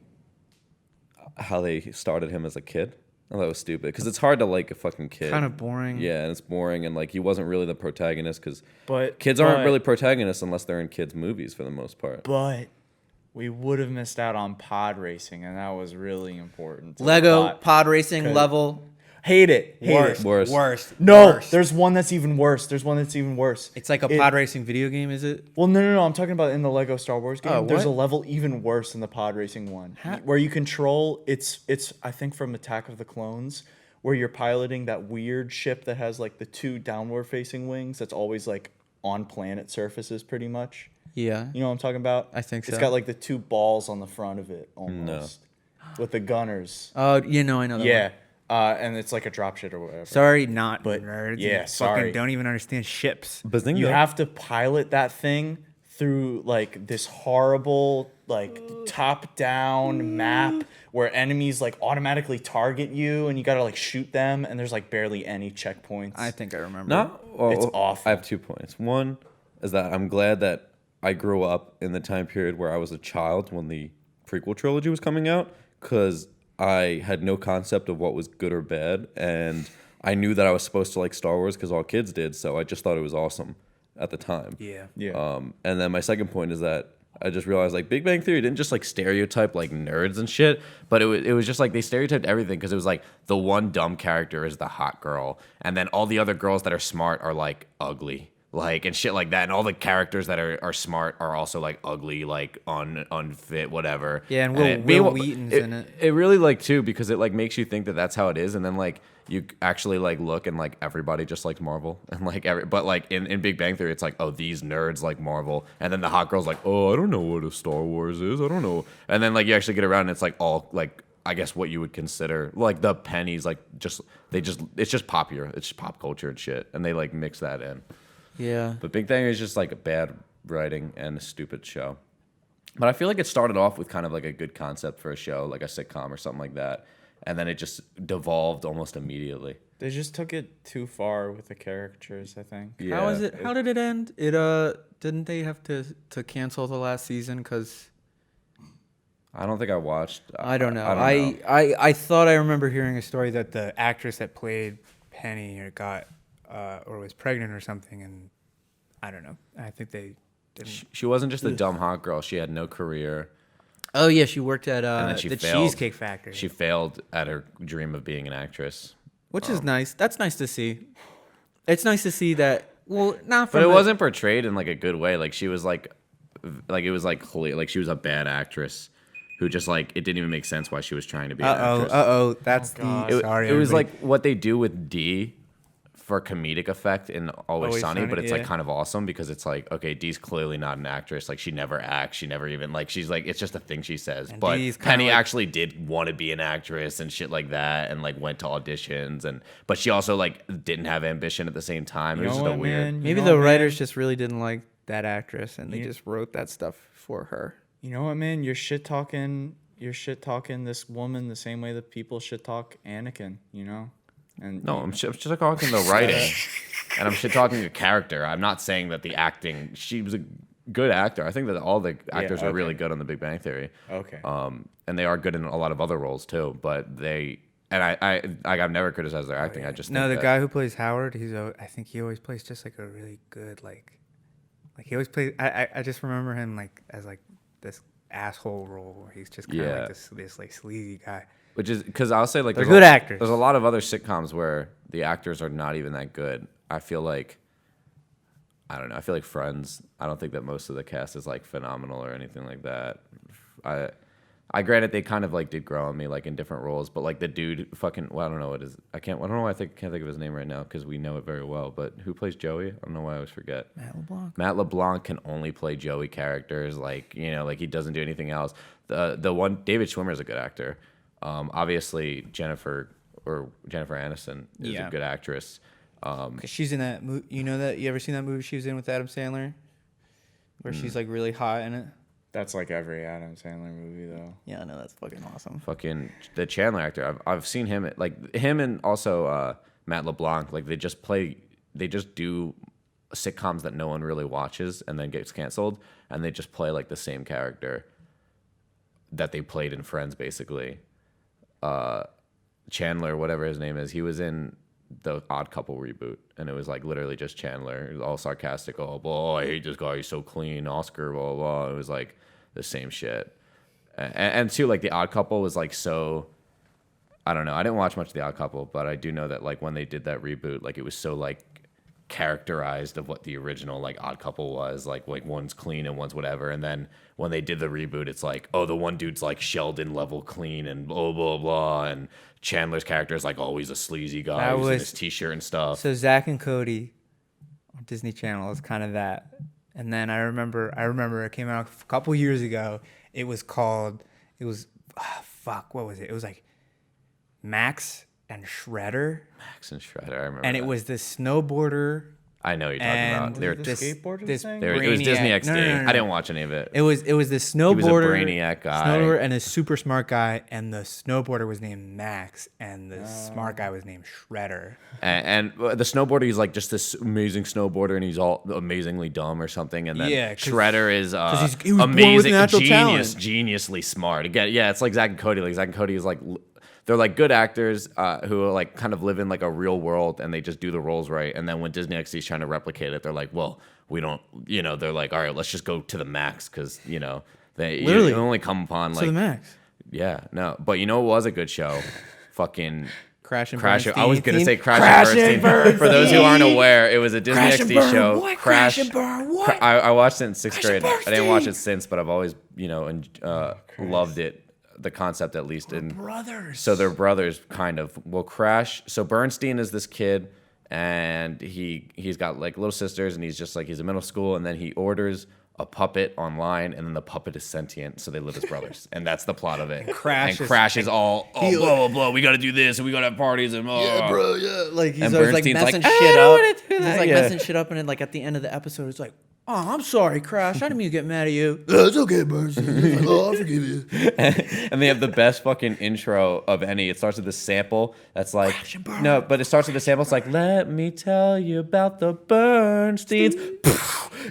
how they started him as a kid. I thought it was stupid because it's hard to like a fucking kid.
Kind of boring.
Yeah, and it's boring, and like he wasn't really the protagonist because
But
kids aren't really protagonists unless they're in kids' movies for the most part.
But we would have missed out on pod racing, and that was really important. to the
Lego
plot.
pod racing
'Cause-
level.
Hate it. Hate
Worst.
it.
Worst.
No,
Worst.
there's one that's even worse. There's one that's even worse.
It's like a
It-
pod racing video game, is it?
Well, no. I'm talking about in the Lego Star Wars game.
Oh,
There's a
what?
level even worse than the pod racing one, where you control. It's I think from Attack of the Clones, where you're piloting that weird ship that has like the 2 downward facing wings. That's always like on planet surfaces, pretty much.
Yeah.
You know what I'm talking about?
I think
It's
so.
got like the 2 balls on the front of it almost, with the gunners.
Oh, you know, I know that
Yeah,
one.
and it's like a dropship or whatever.
Sorry, not
But,
nerds.
yeah,
You
sorry.
Fucking don't even understand ships.
Bazinga.
You have to pilot that thing through like this horrible like top down map where enemies like automatically target you and you gotta like shoot them and there's like barely any checkpoints.
I think I remember.
It's awful.
I have 2 points. One is that I'm glad that I grew up in the time period where I was a child when the prequel trilogy was coming out, because I had no concept of what was good or bad, and I knew that I was supposed to like Star Wars because all kids did, so I just thought it was awesome. at the time.
Yeah.
Yeah.
And then my second point is that I just realized like Big Bang Theory didn't just like stereotype like nerds and shit, but it was just like they stereotyped everything because it was like the one dumb character is the hot girl, and then all the other girls that are smart are like ugly. Like and shit like that, and all the characters that are smart are also like ugly, like unfit, whatever.
Yeah, and Will Wheaton's in it.
It really like too because it like makes you think that that's how it is, and then like you actually like look and like everybody just likes Marvel, and like but like in Big Bang Theory, it's like oh these nerds like Marvel, and then the hot girl's like oh I don't know what a Star Wars is, I don't know, and then like you actually get around and it's like all like I guess what you would consider like the pennies like it's just popular, it's just pop culture and shit, and they like mix that in.
Yeah.
But Big Bang is just like a bad writing and a stupid show. But I feel like it started off with kind of like a good concept for a show, like a sitcom or something like that. And then it just devolved almost immediately.
They just took it too far with the caricatures, I think.
Yeah.
How is it? How did it end? It didn't they have to cancel the last season because
I don't think I watched.
I don't know.
I don't know.
I thought I remember hearing a story that the actress that played Penny got or was pregnant or something, and I don't know. I think they didn't.
She wasn't just a dumb hot girl. She had no career.
Oh yeah, she worked at
And then she
the
failed.
Cheesecake Factory.
She failed at her dream of being an actress.
Which is nice. That's nice to see. It's nice to see that. Well, not from
But it wasn't portrayed in like a good way. Like she was like it was like clear, like she was a bad actress who just like it didn't even make sense why she was trying to be an actress.
That's
God.
the. Sorry,
It was
everybody.
like what they do with D for comedic effect in Always
Always
Sunny,
Sunny,
but it's like
yeah.
kind of awesome because it's like, okay, Dee's clearly not an actress. Like she never acts. She never even like she's like it's just a thing she says.
And
But
Dee's kinda
Penny
like-
actually did want to be an actress and shit like that, and like went to auditions but she also like didn't have ambition at the same time. It
You
was
know
just a
what,
weird.
man? You
Maybe
know
the
what,
writers
man?
just really didn't like that actress, and they
Yeah.
just wrote that stuff for her.
You know what, man? You're shit talking this woman the same way that people shit talk Anakin, you know? And
No, I'm just talking the writing, and I'm shit talking the character. I'm not saying that the acting. She was a good actor. I think that all the actors are really
okay.
good on The Big Bang Theory.
Okay.
And they are good in a lot of other roles too. But they and I've never criticized their acting. I just
No,
think
the
that-
guy who plays Howard, I think he always plays just like a really good like he always plays. I just remember him like as like this asshole role where he's just kind of
Yeah.
like this like sleazy guy.
which is because I'll say like
They're
there's
good
a,
actors.
There's a lot of other sitcoms where the actors are not even that good. I feel like I don't know. I feel like Friends. I don't think that most of the cast is like phenomenal or anything like that. I granted they kind of like did grow on me like in different roles, but like the dude fucking I don't know what is I don't know why can't think of his name right now because we know it very well. But who plays Joey? I don't know why I always forget. Matt LeBlanc can only play Joey characters, like like he doesn't do anything else. The one David Schwimmer is a good actor. Obviously Jennifer Aniston is
Yeah.
a good actress.
Cause she's in that movie. You know that you ever seen that movie she was in with Adam Sandler, where she's like really hot in it.
That's like every Adam Sandler movie, though.
Yeah, I know that's fucking awesome.
Fucking the Chandler actor. I've seen him like him and also Matt LeBlanc. Like they just do sitcoms that no one really watches and then gets canceled, and they just play like the same character that they played in Friends, basically. Chandler, whatever his name is, he was in the Odd Couple reboot, and it was like literally just Chandler. It was all sarcastic. Oh boy, I hate this guy. He's so clean. Oscar, blah blah. Blah. It was like the same shit. And too, like the Odd Couple was like so. I don't know. I didn't watch much of the Odd Couple, but I do know that like when they did that reboot, like it was so like characterized of what the original like Odd Couple was. Like one's clean and one's whatever. And then when they did the reboot, it's like, oh, the one dude's like Sheldon level clean and blah blah blah, and Chandler's character is like always a sleazy guy
That
who's in
was-
his t-shirt and stuff.
So Zach and Cody on Disney Channel is kind of that. And then I remember it came out a couple years ago. It was what was it? It was like Max and Shredder,
Max and Shredder, I remember.
and it
that.
was this snowboarder.
I know what you're talking
and
about. They're
the
this
skateboarder
this
thing?
it was Disney
Brainiac-
XD.
No.
I didn't watch any of it.
It was this
was a
snowboarder,
brainiac guy.
snowboarder, and a super smart guy, and the snowboarder was named Max, and the smart guy was named Shredder.
And the snowboarder, he's like just this amazing snowboarder, and he's all amazingly dumb or something. And then
Yeah, 'cause-
Shredder is
he was born with
amazing,
natural talent.
geniusly smart. Again, yeah, it's like Zach and Cody. Like Zach and Cody is like they're like good actors who are like kind of live in like a real world and they just do the roles right. And then when Disney XD is trying to replicate it, they're like, well, we don't, they're like, all right, let's just go to the max because they
Literally.
you only come upon
To the
like
max.
yeah, no, but you know what was a good show? Fucking.
Crash and
Crash.
Bernstein.
I was gonna say Crash and Bernstein. For those who aren't aware, it was a Disney
Crash and
XD
Burn.
show.
What? Crash and Burn. What?
I watched it in sixth grade.
Crash and
I didn't watch
Bernstein.
it since, but I've always loved it. The concept, at least. And
Brothers.
so they're brothers, kind of. Well, Crash. So Bernstein is this kid, and he's got like little sisters, and he's in middle school, and then he orders a puppet online, and then the puppet is sentient, so they live as brothers, and that's the plot of it. Crash is all blah blah blah. We got to do this, and we got to have parties, and
bro, yeah. Like he's
And
always like
Bernstein's
messing
like,
shit
I
up.
wanna do
He's
that.
like
Yeah.
messing shit up, and then like at the end of the episode, it's like, oh, I'm sorry, Crash. I didn't mean to get mad at you.
It's okay, Bernstein. Oh, I forgive you.
And they have the best fucking intro of any. It starts with this sample that's like, no, but it starts with the sample. It's like, let me tell you about the Bernsteins.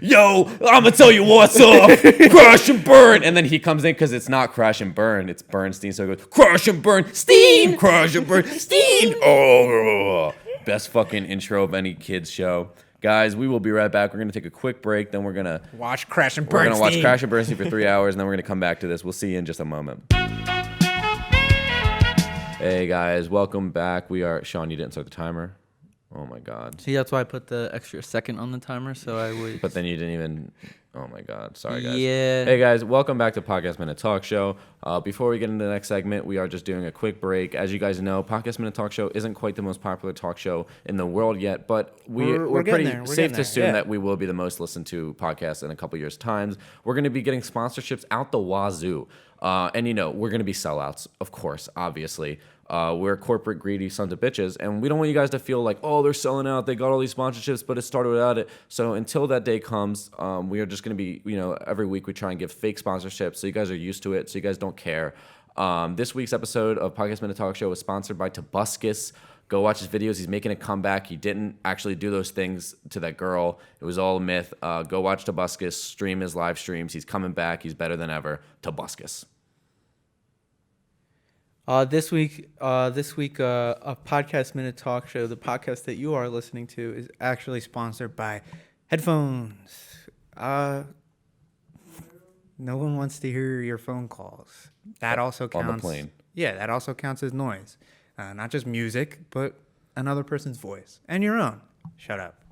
Yo, I'm gonna tell you what's up. Crash and burn. And then he comes in because it's not Crash and burn, it's Bernstein. So it goes, Crash and burn, Steam, Crash and burn, Steam. Oh, best fucking intro of any kids show. Guys, we will be right back. We're gonna take a quick break. Then we're gonna
Watch Crash and
We're
Bernstein.
gonna watch Crash and Bernstein for 3 hours, and then we're gonna come back to this. We'll see you in just a moment. Hey guys, welcome back. We are Sean. You didn't start the timer. Oh my god.
See, that's why I put the extra second on the timer, so I would.
But then you didn't even. Oh my god. Sorry guys.
Yeah.
Hey guys, welcome back to Podcast Minute Talk Show. Before we get into the next segment, we are just doing a quick break. As you guys know, Podcast Minute Talk Show isn't quite the most popular talk show in the world yet, but we're
getting
pretty
there. We're
safe
getting
to
there.
assume
Yeah.
that we will be the most listened to podcast in a couple years' times. We're going to be getting sponsorships out the wazoo. And we're going to be sellouts, of course, obviously. We're corporate greedy sons of bitches, and we don't want you guys to feel like, oh, they're selling out, they got all these sponsorships, but it started without it. So until that day comes, we are just going to be, every week we try and give fake sponsorships, so you guys are used to it, so you guys don't care. This week's episode of Podcast Minute Talk Show was sponsored by Tobuscus. Go watch his videos. He's making a comeback. He didn't actually do those things to that girl. It was all a myth. Go watch Tobuscus, stream his live streams. He's coming back. He's better than ever. Tobuscus.
This week, a Podcast Minute Talk Show, the podcast that you are listening to, is actually sponsored by headphones. No one wants to hear your phone calls. That also counts.
On the plane.
Yeah, that also counts as noise. Not just music, but another person's voice. And your own. Shut up.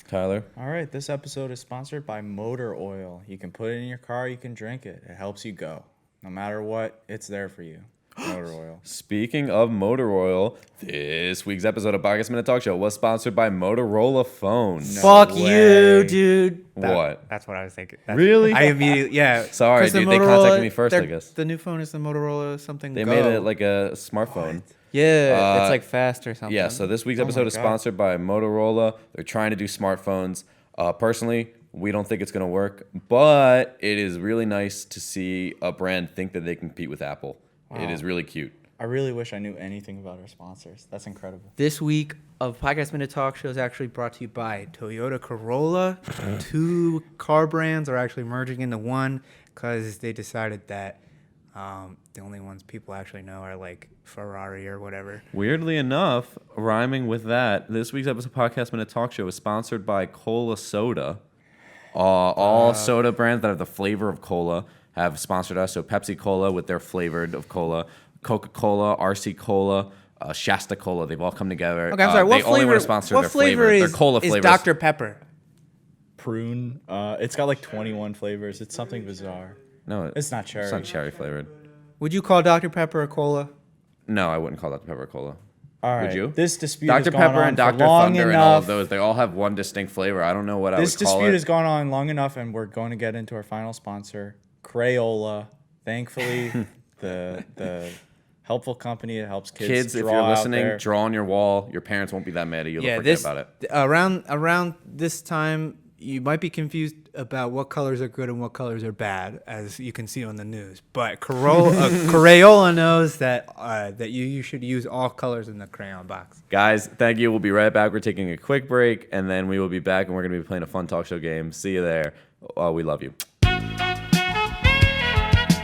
Tyler?
All right, this episode is sponsored by Motor Oil. You can put it in your car, you can drink it. It helps you go. No matter what, it's there for you. Motor Oil.
Speaking of motor oil, this week's episode of Podcast Minute Talk Show was sponsored by Motorola phones.
Fuck
way.
you, dude.
What?
That's what I was thinking.
Really?
I immediately, yeah.
Sorry,
'Cause the
dude, they contacted me first, I guess.
The new phone is the Motorola something
They
Go.
made it like a smartphone.
Yeah,
Uh,
it's like fast or something.
Yeah, so this week's
Oh
episode
my
is
God.
sponsored by Motorola. They're trying to do smartphones. Personally, we don't think it's going to work, but it is really nice to see a brand think that they can compete with Apple. It is really cute.
I really wish I knew anything about our sponsors. That's incredible.
This week of Podcast Minute Talk Show is actually brought to you by Toyota Corolla. Two car brands are actually merging into one because they decided that the only ones people actually know are like Ferrari or whatever.
Weirdly enough, rhyming with that, this week's episode of Podcast Minute Talk Show is sponsored by Cola Soda. All soda brands that have the flavor of cola have sponsored us. So Pepsi Cola with their flavored of cola, Coca-Cola, RC Cola, Shasta Cola. They've all come together.
Okay, I'm sorry. What
they only
flavor?
want to sponsor
What
their
flavor
their
is
cola
is
flavors.
Dr Pepper?
Prune. It's got like 21 flavors. It's something bizarre.
No,
It's not cherry.
It's not cherry flavored.
Would you call Dr Pepper a cola?
No, I wouldn't call Dr Pepper Cola.
All right.
Would you?
This dispute
Dr
has gone
Pepper
on
and
for
Dr
long
Thunder and all of
enough.
those, they all have one distinct flavor. I don't know what
This
I would call
dispute
it.
has gone on long enough, and we're going to get into our final sponsor, Crayola. Thankfully, the helpful company that helps kids
Kids, if
draw
you're
out
listening,
there.
draw on your wall. Your parents won't be that mad at you. They'll
Yeah,
forget
this
about it.
around this time, you might be confused about what colors are good and what colors are bad, as you can see on the news. But Crayola knows that that you should use all colors in the crayon box.
Guys, thank you. We'll be right back. We're taking a quick break, and then we will be back, and we're going to be playing a fun talk show game. See you there. We love you.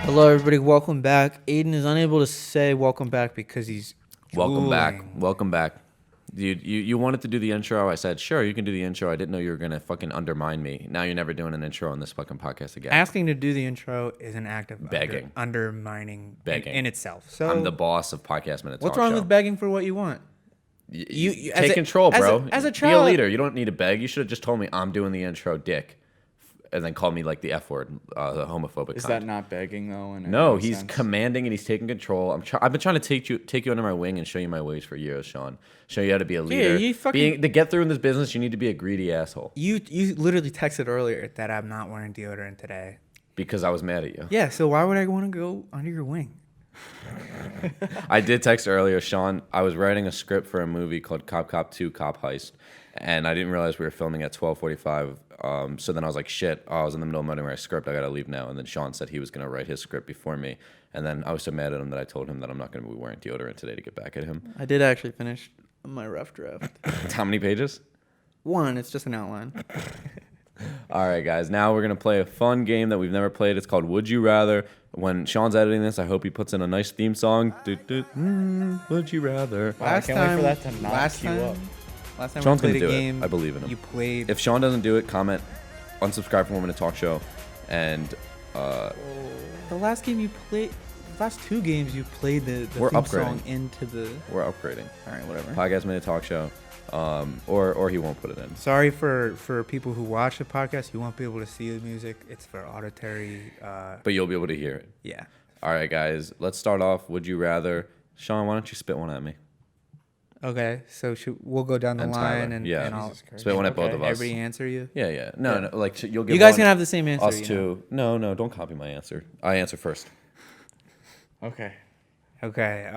Hello, everybody. Welcome back. Aiden is unable to say welcome back because he's
Welcome back.
drooling.
Welcome back. Dude, you wanted to do the intro. I said, sure, you can do the intro. I didn't know you were going to fucking undermine me. Now you're never doing an intro on this fucking podcast again.
Asking to do the intro is an act of
Begging.
undermining
Begging.
in itself. So
I'm the boss of Podcast Minute
what's
Talk
wrong
Show.
with begging for what you want?
You
as
take
a-
control,
as a-
bro.
as a
Be a
child-
leader. You don't need to beg. You should have just told me I'm doing the intro, dick. And then called me like the F word, the homophobic
Is
kind.
that not begging though? In
No,
any
he's
sense?
commanding and he's taking control. I've been trying to take you under my wing and show you my ways for years, Sean. Show you how to be a leader.
you fucking-
To get through in this business, you need to be a greedy asshole.
You literally texted earlier that I'm not wearing deodorant today.
Because I was mad at you.
Yeah, so why would I want to go under your wing?
I did text earlier, Sean. I was writing a script for a movie called Cop Cop 2 Cop Heist, and I didn't realize we were filming at 12:45. So then I was like, shit, I was in the middle of writing my script. I got to leave now. And then Sean said he was going to write his script before me. And then I was so mad at him that I told him that I'm not going to be wearing deodorant today to get back at him.
I did actually finish my rough draft.
How many pages?
One, it's just an outline.
All right, guys. Now we're going to play a fun game that we've never played. It's called Would You Rather. When Sean's editing this, I hope he puts in a nice theme song. Would you rather?
Wow, I can't wait for that to not queue up.
Last time
Sean's
we
gonna
played a
do it.
game,
I believe in him.
You played.
If Sean doesn't do it, comment, unsubscribe from 1 Minute Talk Show, and
The last game you played, the last two games you played the
We're
theme
upgrading.
song into the.
we're upgrading.
All right, whatever.
Podcast Minute Talk Show, or he won't put it in.
Sorry for people who watch the podcast. You won't be able to see the music. It's for auditory.
But you'll be able to hear it.
Yeah.
All right, guys. Let's start off. Would you rather? Sean, why don't you spit one at me?
Okay, so we'll go down the
And
line
Tyler.
and,
Yeah.
and I'll
Jesus Christ.
Spit one at both
Okay.
of us.
everybody answer you.
Yeah. No. Like you'll give.
You guys
one,
can have the same answer.
us
you know.
two. No. Don't copy my answer. I answer first.
Okay.
Okay.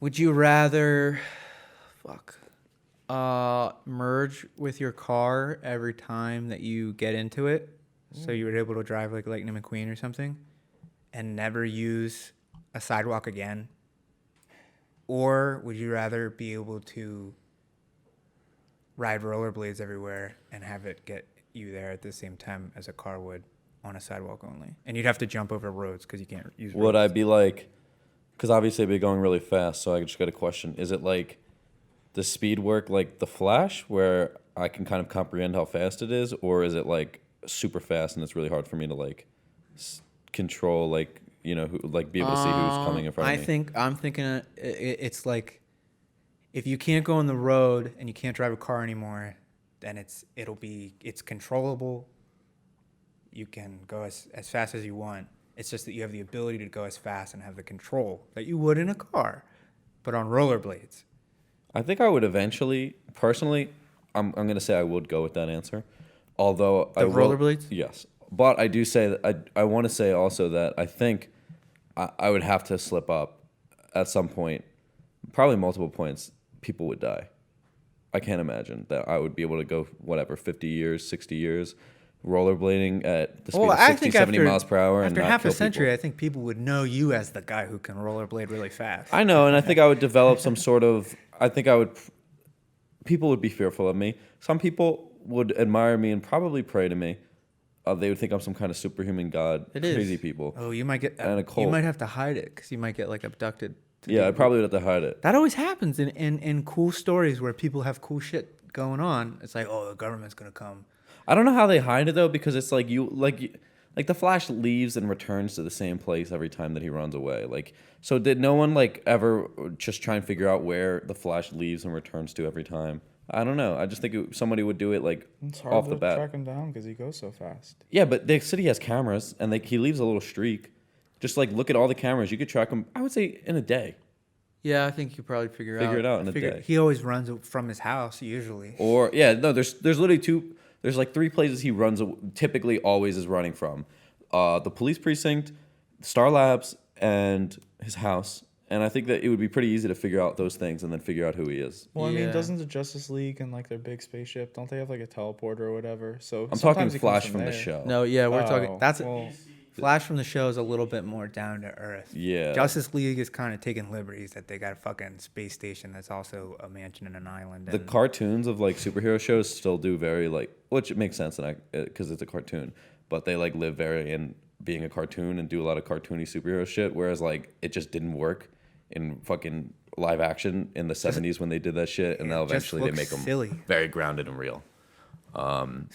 Would you rather merge with your car every time that you get into it? So you were able to drive like Lightning McQueen or something and never use a sidewalk again? Or would you rather be able to ride rollerblades everywhere and have it get you there at the same time as a car would on a sidewalk only? And you'd have to jump over roads because you can't use roads.
Would I be like? Because obviously I'd be going really fast. So I just got a question. Is it like the speed work like the Flash, where I can kind of comprehend how fast it is, or is it like super fast and it's really hard for me to like control, like who, like be able to see who's coming in front of me?
I'm thinking it's like if you can't go on the road and you can't drive a car anymore, then it's controllable. You can go as fast as you want. It's just that you have the ability to go as fast and have the control that you would in a car, but on rollerblades.
I think I would eventually, personally, I'm gonna say I would go with that answer. Although
The rollerblades?
Yes, but I do say that I want to say also that I think I would have to slip up at some point, probably multiple points. People would die. I can't imagine that I would be able to go 50 years, 60 years, rollerblading at the speed of 60, 70 miles per hour.
After
and not
half a
kill
century,
people.
I think people would know you as the guy who can rollerblade really fast.
I know, and I think I would develop some sort of. I think I would. People would be fearful of me. Some people would admire me and probably pray to me. They would think I'm some kind of superhuman god.
It is.
Crazy people.
Oh, you might get.
And a
You
cult.
might have to hide it because you might get like abducted.
Yeah, I probably would have to hide it.
That always happens in cool stories where people have cool shit going on. It's like, oh, the government's gonna come.
I don't know how they hide it though, because it's like like the Flash leaves and returns to the same place every time that he runs away. Like, so did no one like ever just try and figure out where the Flash leaves and returns to every time? I don't know. I just think somebody would do it like
It's hard
off
to
the bat.
track him down because he goes so fast.
Yeah, but the city has cameras, and he leaves a little streak. Just like look at all the cameras, you could track him. I would say in a day.
Yeah, I think you probably figure
it out in a day.
He always runs from his house usually.
Or yeah, no, there's literally two. There's like three places he runs. Typically, always is running from, the police precinct, Star Labs, and his house. And I think that it would be pretty easy to figure out those things and then figure out who he is.
Well, I
Yeah.
mean, doesn't the Justice League and like their big spaceship, don't they have like a teleporter or whatever? So
I'm talking
sometimes he comes
Flash from the
there.
show.
No, yeah, we're
Oh,
talking. That's
well,
Flash from the show is a little bit more down to earth.
Yeah.
Justice League is kind of taking liberties that they got a fucking space station that's also a mansion and an island.
The
And
cartoons of like superhero shows still do very like, which it makes sense, and because it's a cartoon. but they like live very in being a cartoon and do a lot of cartoony superhero shit. Whereas like it just didn't work in fucking live action in the 70s when they did that shit, and now eventually they make them
silly.
very grounded and real.
So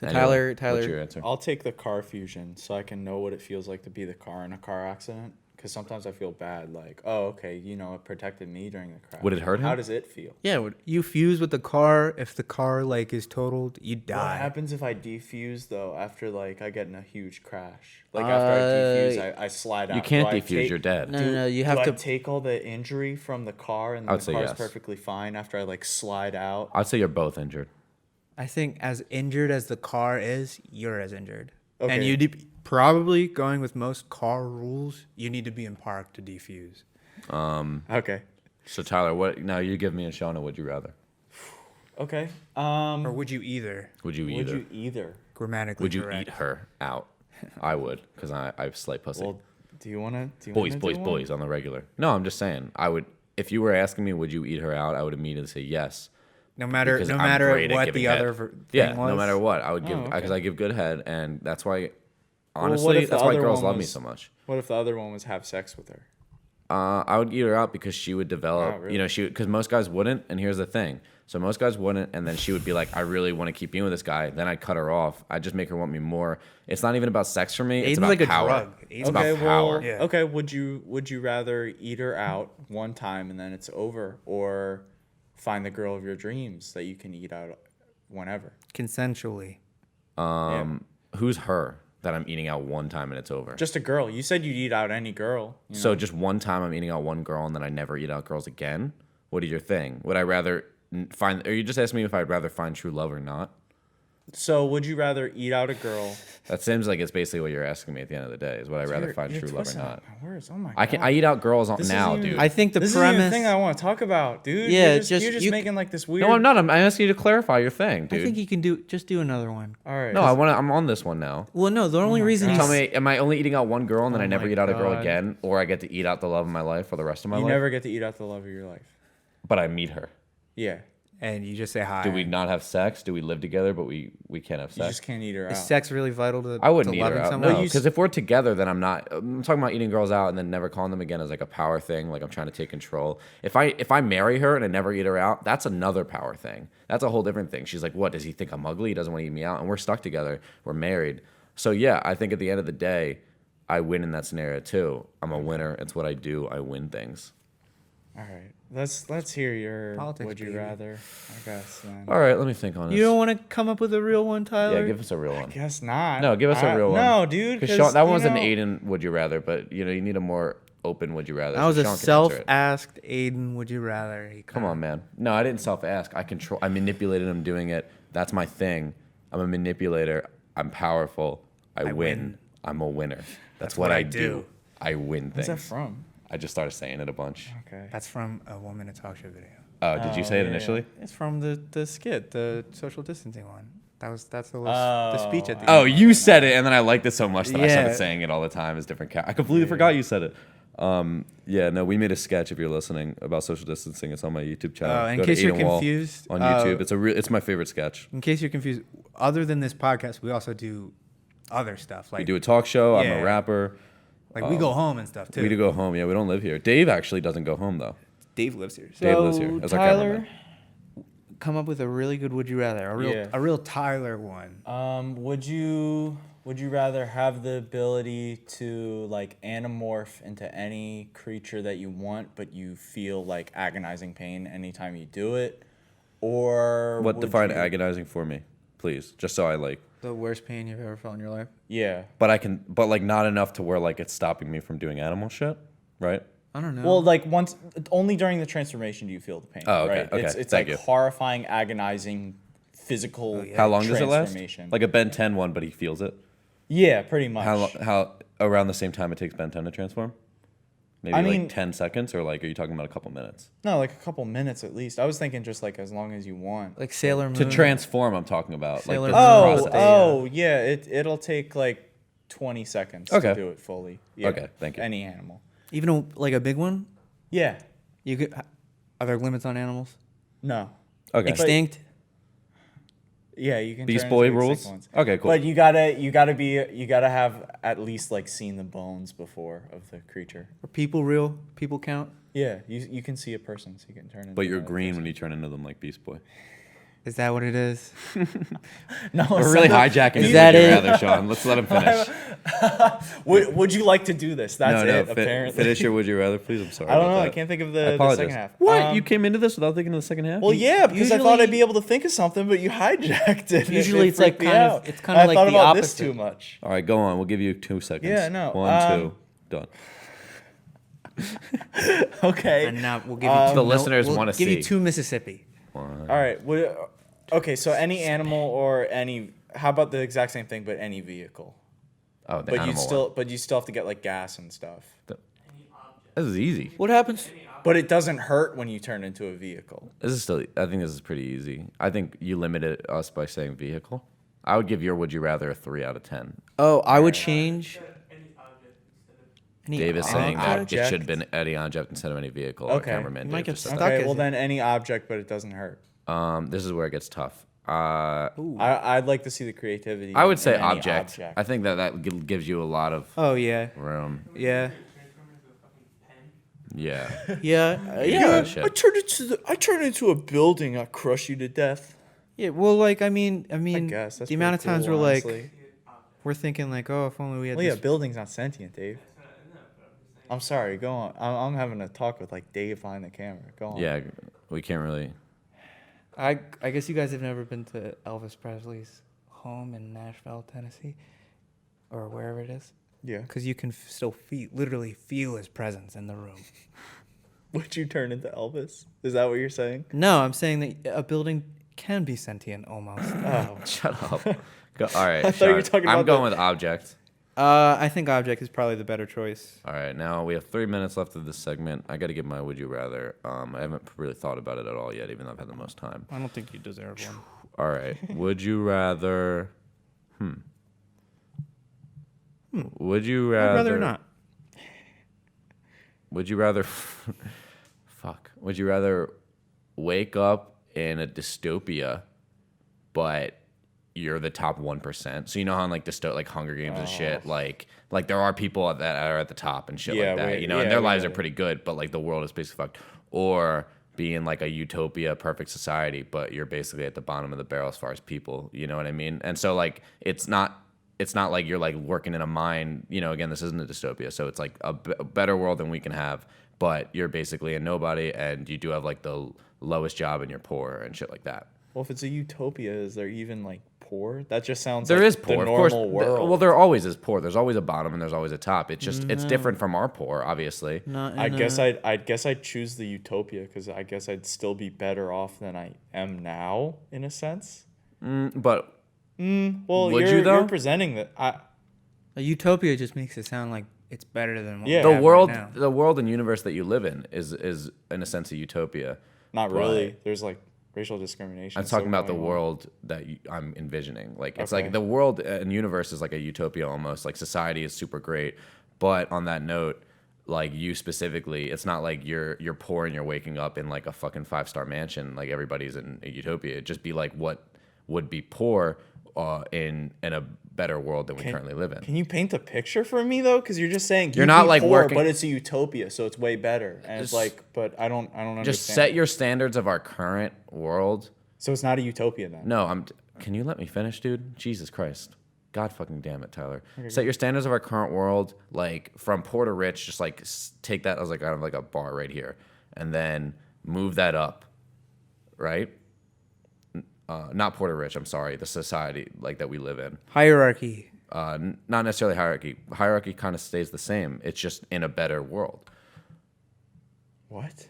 Anyway,
Tyler,
what's your answer?
I'll take the car fusion so I can know what it feels like to be the car in a car accident. Because sometimes I feel bad, like, oh, okay, you know, it protected me during the crash.
Would it hurt him?
How does it feel?
yeah, you fuse with the car. If the car like is totaled, you
What
die.
happens if I defuse though after like I get in a huge crash? Like after I defuse, I slide out.
You can't
Do I
defuse. You're dead.
No, you
do
have
I
to.
take all the injury from the car and
I
then
would
the
say
car's
yes.
perfectly fine after I like slide out?
I'd say you're both injured.
I think as injured as the car is, you're as injured.
Okay.
And you probably going with most car rules, you need to be in park to defuse.
Okay.
So Tyler, what? Now you give me and Shauna. Would you rather?
Okay.
Or would you either?
Would you
Would
either?
you either?
Grammatically
Would you
correct.
eat her out? I would, because I slay pussy.
Well, do you wanna?
boys on the regular. No, I'm just saying. I would. If you were asking me, would you eat her out? I would immediately say yes.
No matter
Because
no
I'm
matter
great at
what
giving
the
head.
other thing
Yeah,
was.
no matter what, I would give
Oh,
because
okay.
I give good head, and that's why.
what
Honestly,
if the
that's why
other
girls
one
love me
was-
so much.
What if the other one was have sex with her?
I would eat her out because she would develop.
Wow, really?
You know, because most guys wouldn't. And here's the thing: so most guys wouldn't, and then she would be like, "I really want to keep being with this guy." Then I'd cut her off. I'd just make her want me more. It's not even about sex for me. It's
Aiden's
about
like a
power.
drug. Aiden's
about
Okay,
power.
well,
Yeah.
okay. Would you rather eat her out one time and then it's over, or find the girl of your dreams that you can eat out whenever?
Consensually.
Who's her that I'm eating out one time and it's over?
Just a girl. You said you'd eat out any girl. You
So
know?
just one time I'm eating out one girl and then I never eat out girls again? What is your thing? Would I rather find? Are you just asking me if I'd rather find true love or not?
So would you rather eat out a girl?
That seems like it's basically what you're asking me at the end of the day. Is would I rather
You're-
find
you're
true love or
twisting
not?
my words. Oh my God.
I eat out girls
This
now,
isn't even-
dude.
I think the
this isn't even
premise.
the thing I want to talk about, dude.
Yeah,
you're just
you-
making like this weird.
No, I'm not. I'm asking you to clarify your thing,
I
dude.
think you can just do another one.
All right.
No, I want to. I'm on this one now.
Well, no, the only reason
God.
you
Tell me, am I only eating out one girl and then I never
my
eat out a girl
God.
again, or I get to eat out the love of my life for the rest of my
You
life?
never get to eat out the love of your life.
But I meet her.
Yeah.
and you just say hi.
Do we not have sex? Do we live together but we can't have
You
sex?
just can't eat her
Is
out.
sex really vital to?
I wouldn't
to
eat her
loving
out.
someone?
No, because if we're together, then I'm not. I'm talking about eating girls out and then never calling them again as like a power thing. Like I'm trying to take control. If I marry her and I never eat her out, that's another power thing. That's a whole different thing. She's like, what? Does he think I'm ugly? He doesn't want to eat me out, and we're stuck together. We're married. So yeah, I think at the end of the day, I win in that scenario too. I'm a winner. It's what I do. I win things.
All right. Let's hear your
Politics,
would you
baby.
rather, I guess. Then.
All right, let me think on this.
You don't want to come up with a real one, Tyler?
Yeah, give us a real one.
Guess not.
No, give us a real one.
No, dude.
Because that one was
you
an
know-
Aiden would you rather, but you need a more open would you rather.
That
so
was a
Sean can answer it.
self-asked Aiden. Would you rather? He
Come
kinda-
on, man. No, I didn't self-ask. I manipulated him doing it. That's my thing. I'm a manipulator. I'm powerful. I win.
win.
I'm a winner. That's what I do. I win
What's
things.
that from?
I just started saying it a bunch.
Okay.
That's from a Woman in Talk Show video.
Did you say it
yeah,
initially?
It's from the skit, the social distancing one. That's the speech at the
Oh,
end.
you said it, and then I liked it so much that I started
Yeah.
saying it all the time as different I completely forgot you said it. Yeah, no, we made a sketch, if you're listening, about social distancing. It's on my YouTube channel.
In
Go to
case you're
Aiden Wall
confused,
on YouTube. It's my favorite sketch.
In case you're confused, other than this podcast, we also do other stuff. Like
We do a talk show. I'm
Yeah.
a rapper.
we go home and stuff too.
We do go home. Yeah, we don't live here. Dave actually doesn't go home though.
Dave lives here.
Dave lives here. As our cameraman.
Come up with a really good would you rather.
Yeah.
A real Tyler one.
Would you rather have the ability to like animorph into any creature that you want, but you feel like agonizing pain anytime you do it, or
What
would
define
you-
agonizing for me, please? Just so I like.
The worst pain you've ever felt in your life.
Yeah.
But I can. But like not enough to where like it's stopping me from doing animal shit, right?
I don't know.
Well, like once only during the transformation do you feel the pain.
Oh, okay,
Right?
okay,
It's
thank
like
you.
horrifying, agonizing, physical.
How long does it last?
transformation.
Like a Ben 10 one, but he feels it.
Yeah, pretty much.
How around the same time it takes Ben 10 to transform? Maybe
I
like
mean-
10 seconds, or like are you talking about a couple minutes?
No, like a couple minutes at least. I was thinking just like as long as you want.
like Sailor Moon.
To transform, I'm talking about.
Sailor
Like
Moon.
the
Oh,
process.
yeah. It'll take like 20 seconds
Okay.
to do it fully. Yeah.
Okay, thank you.
Any animal.
Even like a big one.
Yeah.
You could. Are there limits on animals?
No.
Okay.
Extinct.
Yeah, you can.
Beast
turn
Boy
into extinct
rules?
ones.
Okay, cool.
But you gotta have at least like seen the bones before of the creature.
Are people real? People count?
Yeah, you can see a person, so you can turn into.
But you're
another
green
person.
when you turn into them like Beast Boy.
Is that what it is?
No,
We're really hijacking his
that
Would You
it?
Rather, Sean. Let's let him finish.
Would you like to do this? That's it. Apparently.
Finish your Would You Rather, please. I'm sorry.
I don't
about
know.
that.
I can't think of
I
the
apologize.
second half.
What? You came into this without thinking of the second half?
Well, yeah, because I thought
Usually-
I'd be able to think of something, but you hijacked it.
Usually
It
it's like
freaked me
kind of-
out.
it's kind of
I
like
thought
the
about this
opposite.
too much.
All right, go on. We'll give you 2 seconds.
Yeah, no,
1, 2, done.
Okay.
And now we'll give you two.
The listeners
we'll
wanna
give
see.
you 2 Mississippi.
All right. Okay, so any animal or any. How about the exact same thing, but any vehicle?
Oh, the
But
animal
you still have to get like gas and stuff.
one. This is easy.
What happens?
But it doesn't hurt when you turn into a vehicle.
This is still. I think this is pretty easy. I think you limited us by saying vehicle. I would give your Would You Rather a 3 out of 10.
Oh, I would change. Any
Dave is saying that
object.
it should have been any object instead of any vehicle. Our
Okay.
cameraman
You might
Dave
get
just said
stuck.
Okay,
is
well
it?
then any object, but it doesn't hurt.
that. This is where it gets tough.
I'd like to see the creativity.
I would
in
say
any
object. I think that gives you a lot of
Oh yeah,
room.
yeah,
Yeah.
yeah.
Shit.
I turned into a building. I crush you to death.
Yeah. Well, like I mean,
I guess that's
the amount of
pretty
times
cool,
we're like,
honestly.
we're thinking like, oh, if only we had
Well, yeah,
this.
building's not sentient, Dave. I'm sorry. Go on. I'm having a talk with like Dave behind the camera. Go on.
Yeah, we can't really.
I guess you guys have never been to Elvis Presley's home in Nashville, Tennessee, or wherever it is,
Yeah.
because you can still literally feel his presence in the room.
Would you turn into Elvis? Is that what you're saying?
No, I'm saying that a building can be sentient almost.
Oh.
Shut up. Go, all right.
I thought you were
Sean,
talking
I'm
about
going with object.
I think object is probably the better choice.
All right. Now we have 3 minutes left of this segment. I got to give my Would You Rather. I haven't really thought about it at all yet, even though I've had the most time.
I don't think you deserve one.
All right. Would you rather? Would you rather?
I'd rather not.
Would you rather? Fuck. Would you rather wake up in a dystopia, but you're the top 1%? So you know how in like like Hunger Games and shit, like there are people that are at the top and shit like that, you know, and their lives are pretty good, but like the world is basically fucked. Or be in like a utopia, perfect society, but you're basically at the bottom of the barrel as far as people, you know what I mean? And so like it's not like you're like working in a mine, you know, again, this isn't a dystopia, so it's like a better world than we can have, but you're basically a nobody and you do have like the lowest job and you're poor and shit like that.
Well, if it's a utopia, is there even like poor? That just sounds
There
like
is poor,
the
of course.
normal world.
Well, there always is poor. There's always a bottom and there's always a top. It's just it's different from our poor, obviously.
Not
I guess I'd choose the utopia because I guess I'd still be better off than I am now in a sense.
But
Well,
Would you, though?
you're presenting that.
a utopia just makes it sound like it's better than what
Yeah.
we
the
have
world,
right now.
the world and universe that you live in is in a sense a utopia.
Not
But
really. There's like racial discrimination.
I'm
still
talking about the
going on.
world that I'm envisioning. Like it's
Okay.
like the world and universe is like a utopia almost. Like society is super great, but on that note, like you specifically, it's not like you're poor and you're waking up in like a fucking 5-star mansion. Like everybody's in a utopia. It'd just be like what would be poor in a better world than we currently live in.
Can you paint a picture for me though? Because you're just saying
You're
you'd
not,
be
like,
poor,
working-
but it's a utopia, so it's way better. And it's
Just-
like, but I don't understand.
Just set your standards of our current world.
So it's not a utopia then.
No, can you let me finish, dude? Jesus Christ. God fucking damn it, Tyler. Set your standards of our current world, like from poor to rich, just like take that as like kind of like a bar right here, and then move that up, right? Not poor to rich, I'm sorry, the society like that we live in.
Hierarchy.
Not necessarily hierarchy. Hierarchy kind of stays the same. It's just in a better world.
What?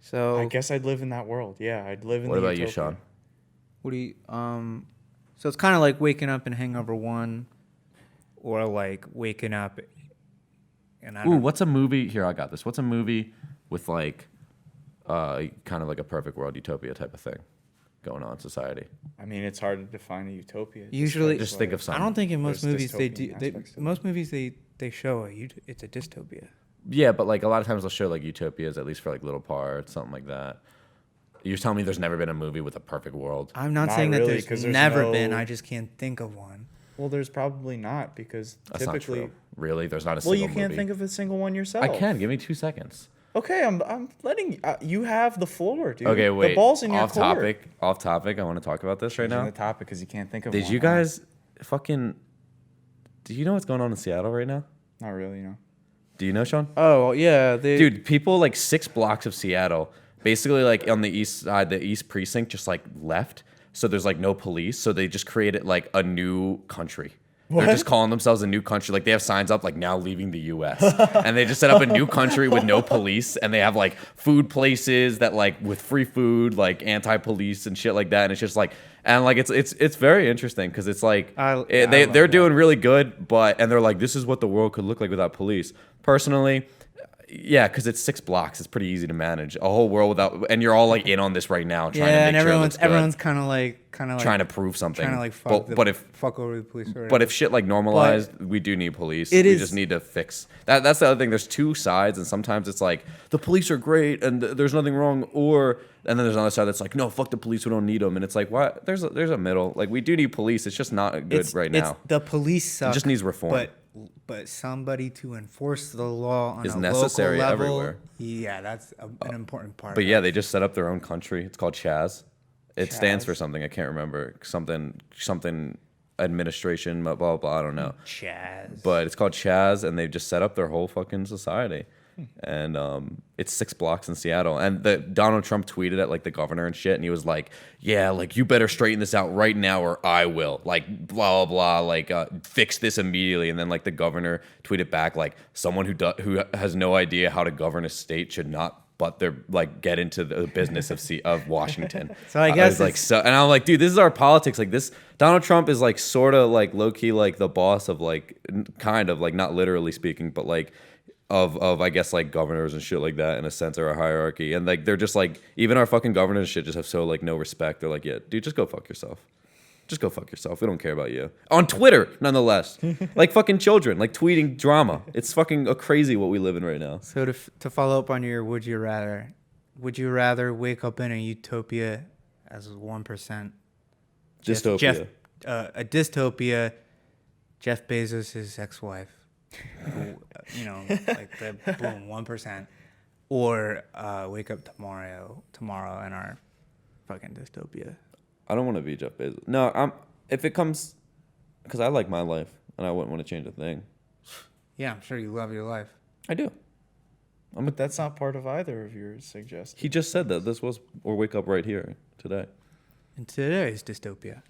So
I guess I'd live in that world. Yeah, I'd live in
What
the
about you,
utopia.
Sean?
what do you So it's kind of like waking up in Hangover 1, or like waking up. And I
Ooh,
don't,
what's a movie? Here, I got this. What's a movie with like kind of like a perfect world utopia type of thing going on in society?
I mean, it's hard to define a utopia.
Usually-
because,
Just think of
like,
something.
I don't think in most
There's
movies they do.
dystopian aspects to it.
Most movies they show it's a dystopia.
Yeah, but like a lot of times they'll show like utopias, at least for like little parts, something like that. You're telling me there's never been a movie with a perfect world?
I'm not
Not
saying that
really, 'cause
there's
there's
never been.
no-
I just can't think of one.
Well, there's probably not because
That's
typically.
not true. Really? There's not a
Well,
single
you can't
movie.
think of a single one yourself.
I can. Give me 2 seconds.
Okay, I'm letting you. You have the floor, dude.
Okay, wait.
The ball's in your
off
court.
topic. Off topic. I want to talk about this right
Changing
now.
the topic because you can't think of.
Did
one,
you
huh?
guys fucking? Do you know what's going on in Seattle right now?
Not really, no.
Do you know, Sean?
Oh yeah,
Dude, people like 6 blocks of Seattle, basically like on the east side, the east precinct, just like left. So there's like no police. So they just created like a new country.
What?
They're just calling themselves a new country. Like they have signs up like now leaving the U.S. and they just set up a new country with no police. And they have like food places that like with free food, like anti-police and shit like that. And it's just like, and like it's very interesting because it's like
love
they're
that.
doing really good, and they're like, this is what the world could look like without police. Personally, yeah, because it's 6 blocks. It's pretty easy to manage. A whole world without, and you're all like in on this right now, trying to
Yeah,
make
and
sure it looks good.
everyone's kind of like
Trying to prove something.
trying to like fuck over the police. Or
But if shit like normalized, we do need police.
It
we
is-
just need to fix that. That's the other thing. There's 2 sides, and sometimes it's like the police are great and there's nothing wrong, and then there's another side that's like, no, fuck the police, we don't need them. And it's like, what? There's a middle. Like we do need police. It's just not good right now.
The police suck.
It just needs reform.
But somebody to enforce the law on
Is
a
necessary
local level,
everywhere.
Yeah, that's an important part.
But
of
yeah,
it.
they just set up their own country. It's called Chaz. It stands for
Chaz?
something. I can't remember. Something administration, blah, blah, blah. I don't know.
Chaz.
But it's called Chaz, and they've just set up their whole fucking society. And it's 6 blocks in Seattle. And Donald Trump tweeted at like the governor and shit, and he was like, "Yeah, like you better straighten this out right now, or I will. Like blah blah blah. Like fix this immediately." And then like the governor tweeted back like, "Someone who has no idea how to govern a state should not." But they're like get into the business of Washington.
So I guess
was like so, and I'm like, dude, this is our politics. Like this, Donald Trump is like sort of like low key like the boss of like kind of like not literally speaking, but like of I guess like governors and shit like that in a sense or a hierarchy. And like they're just like even our fucking governors and shit just have so like no respect. They're like, yeah, dude, just go fuck yourself. Just go fuck yourself. We don't care about you. On Twitter, nonetheless. Like fucking children, like tweeting drama. It's fucking crazy what we live in right now.
So to follow up on your would you rather wake up in a utopia as 1%?
Dystopia.
A dystopia. Jeff Bezos' ex-wife, who, like the boom 1%, or wake up tomorrow in our fucking dystopia.
I don't want to be Jeff Bezos. No, if it comes, because I like my life and I wouldn't want to change a thing.
Yeah, I'm sure you love your life.
I do.
But that's not part of either of your suggestions.
He just said that this was, or wake up right here today.
And today's dystopia.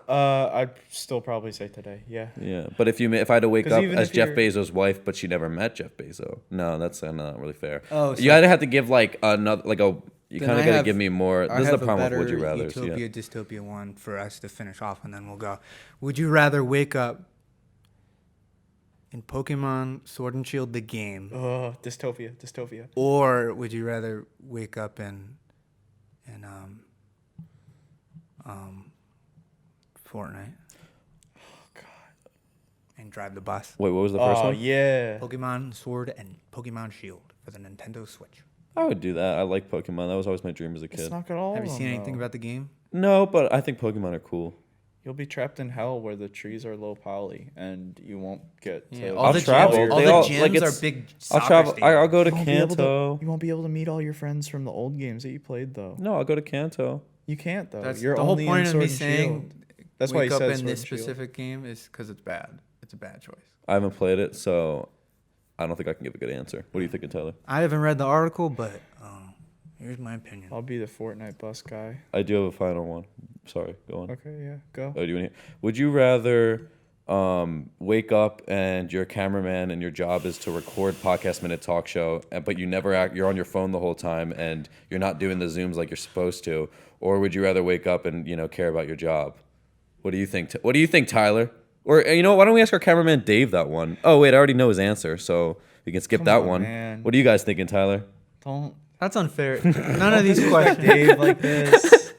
I'd still probably say today. Yeah.
Yeah, but if I had to wake
'Cause
up
even
as
if
Jeff
you're-
Bezos' wife, but she never met Jeff Bezos, no, that's not really fair.
Oh, so-
you either have to give like another, like a, you
Then
kind
I
of got to
have-
give me more.
I
This is
have
the
a
problem with
better
Would You Rather.
Utopia,
Yeah.
dystopia one for us to finish off, and then we'll go. Would you rather wake up in Pokemon Sword and Shield the game,
Dystopia.
or would you rather wake up in Fortnite?
Oh God.
And drive the bus.
Wait, what was the first
Oh
one?
yeah.
Pokemon Sword and Pokemon Shield for the Nintendo Switch.
I would do that. I like Pokemon. That was always my dream as a kid.
It's not good at all.
Have you seen anything about the game?
No, but I think Pokemon are cool.
You'll be trapped in hell where the trees are low poly and you won't get.
Yeah,
to
all
I'll
the
travel.
gyms, all
They
the
all-
gyms
like,
are
it's-
big.
I'll
soccer
travel. I'll
stadiums.
go to
You won't be able
Kanto.
You won't be able to meet all your friends from the old games that you played though.
No, I'll go to Kanto.
You can't though.
That's
You're
the whole
only
point
in
of
Sword
me
and
saying.
Shield. That's why he
wake up
said
in
Sword
this
and Shield.
specific game is because it's bad. It's a bad choice.
I haven't played it, so I don't think I can give a good answer. What are you thinking, Tyler?
I haven't read the article, but here's my opinion.
I'll be the Fortnite bus guy.
I do have a final one. Sorry, go on.
Okay, yeah, go.
Oh, do you want to? Would you rather wake up and your cameraman and your job is to record podcast minute talk show, but you never act? You're on your phone the whole time and you're not doing the zooms like you're supposed to, or would you rather wake up and care about your job? What do you think? What do you think, Tyler? Or why don't we ask our cameraman Dave that one? Oh wait, I already know his answer, so we can skip
Come
that
on,
one.
man.
What are you guys thinking, Tyler?
Don't
That's unfair. None of these questions.
Dave like this.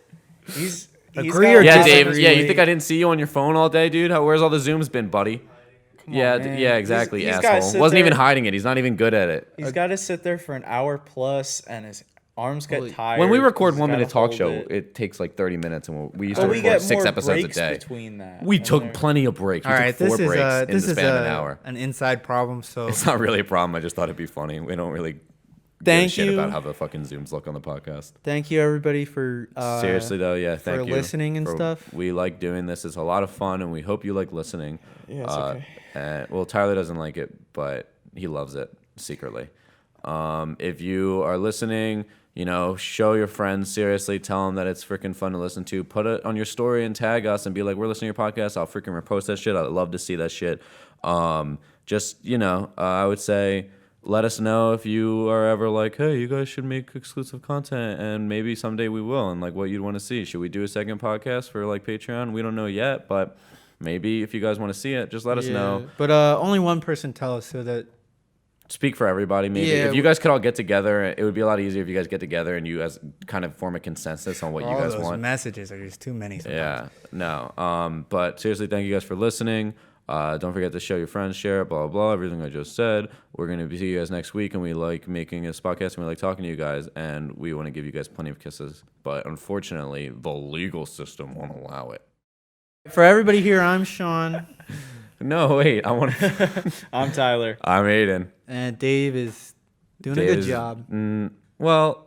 He's
Agree
got
or
a
Yeah,
lot-
Dave.
disagree.
Yeah, you think I didn't see you on your phone all day, dude? Where's all the zooms been, buddy?
Come on,
Yeah,
man.
yeah, exactly,
He's gotta
asshole.
sit
Wasn't even
there-
hiding it. He's not even good at it.
He's got to sit there for an hour plus, and Arms get tired.
When we record
'cause
1 minute
gotta
talk
hold
show,
it.
it takes like 30 minutes, and we used
But
to
we
record
get
6
more
episodes a
breaks
day.
between that.
We
and
took
they're-
plenty of breaks.
All
We
right,
took 4
this is
breaks in
this
the
is
span of an hour.
an inside problem. So
It's not really a problem. I just thought it'd be funny. We don't really give a
Thank
shit
you.
about how the fucking Zooms look on the podcast.
thank you everybody for
Seriously though, yeah, thank you
listening and stuff.
We like doing this. It's a lot of fun, and we hope you like listening.
Yeah, it's okay.
And well, Tyler doesn't like it, but he loves it secretly. If you are listening, show your friends. Seriously, tell them that it's freaking fun to listen to. Put it on your story and tag us and be like, "We're listening to your podcast." I'll freaking repost that shit. I'd love to see that shit. I would say, let us know if you are ever like, "Hey, you guys should make exclusive content," and maybe someday we will. And like, what you'd want to see? Should we do a second podcast for like Patreon? We don't know yet, but maybe if you guys want to see it, just let us know.
But only one person tell us so that.
Speak for everybody, maybe.
Yeah,
if you guys could all get together, it would be a lot easier if you guys get together and you guys kind of form a consensus on what you
all
guys
those
want.
messages are just too many sometimes.
Yeah, no. But seriously, thank you guys for listening. Don't forget to show your friends, share it, blah, blah, blah, everything I just said. We're going to see you guys next week, and we like making this podcast, and we like talking to you guys, and we want to give you guys plenty of kisses. But unfortunately, the legal system won't allow it.
For everybody here, I'm Sean.
No, wait. I want to...
I'm Tyler.
I'm Aiden.
And Dave is doing a good job.
Well...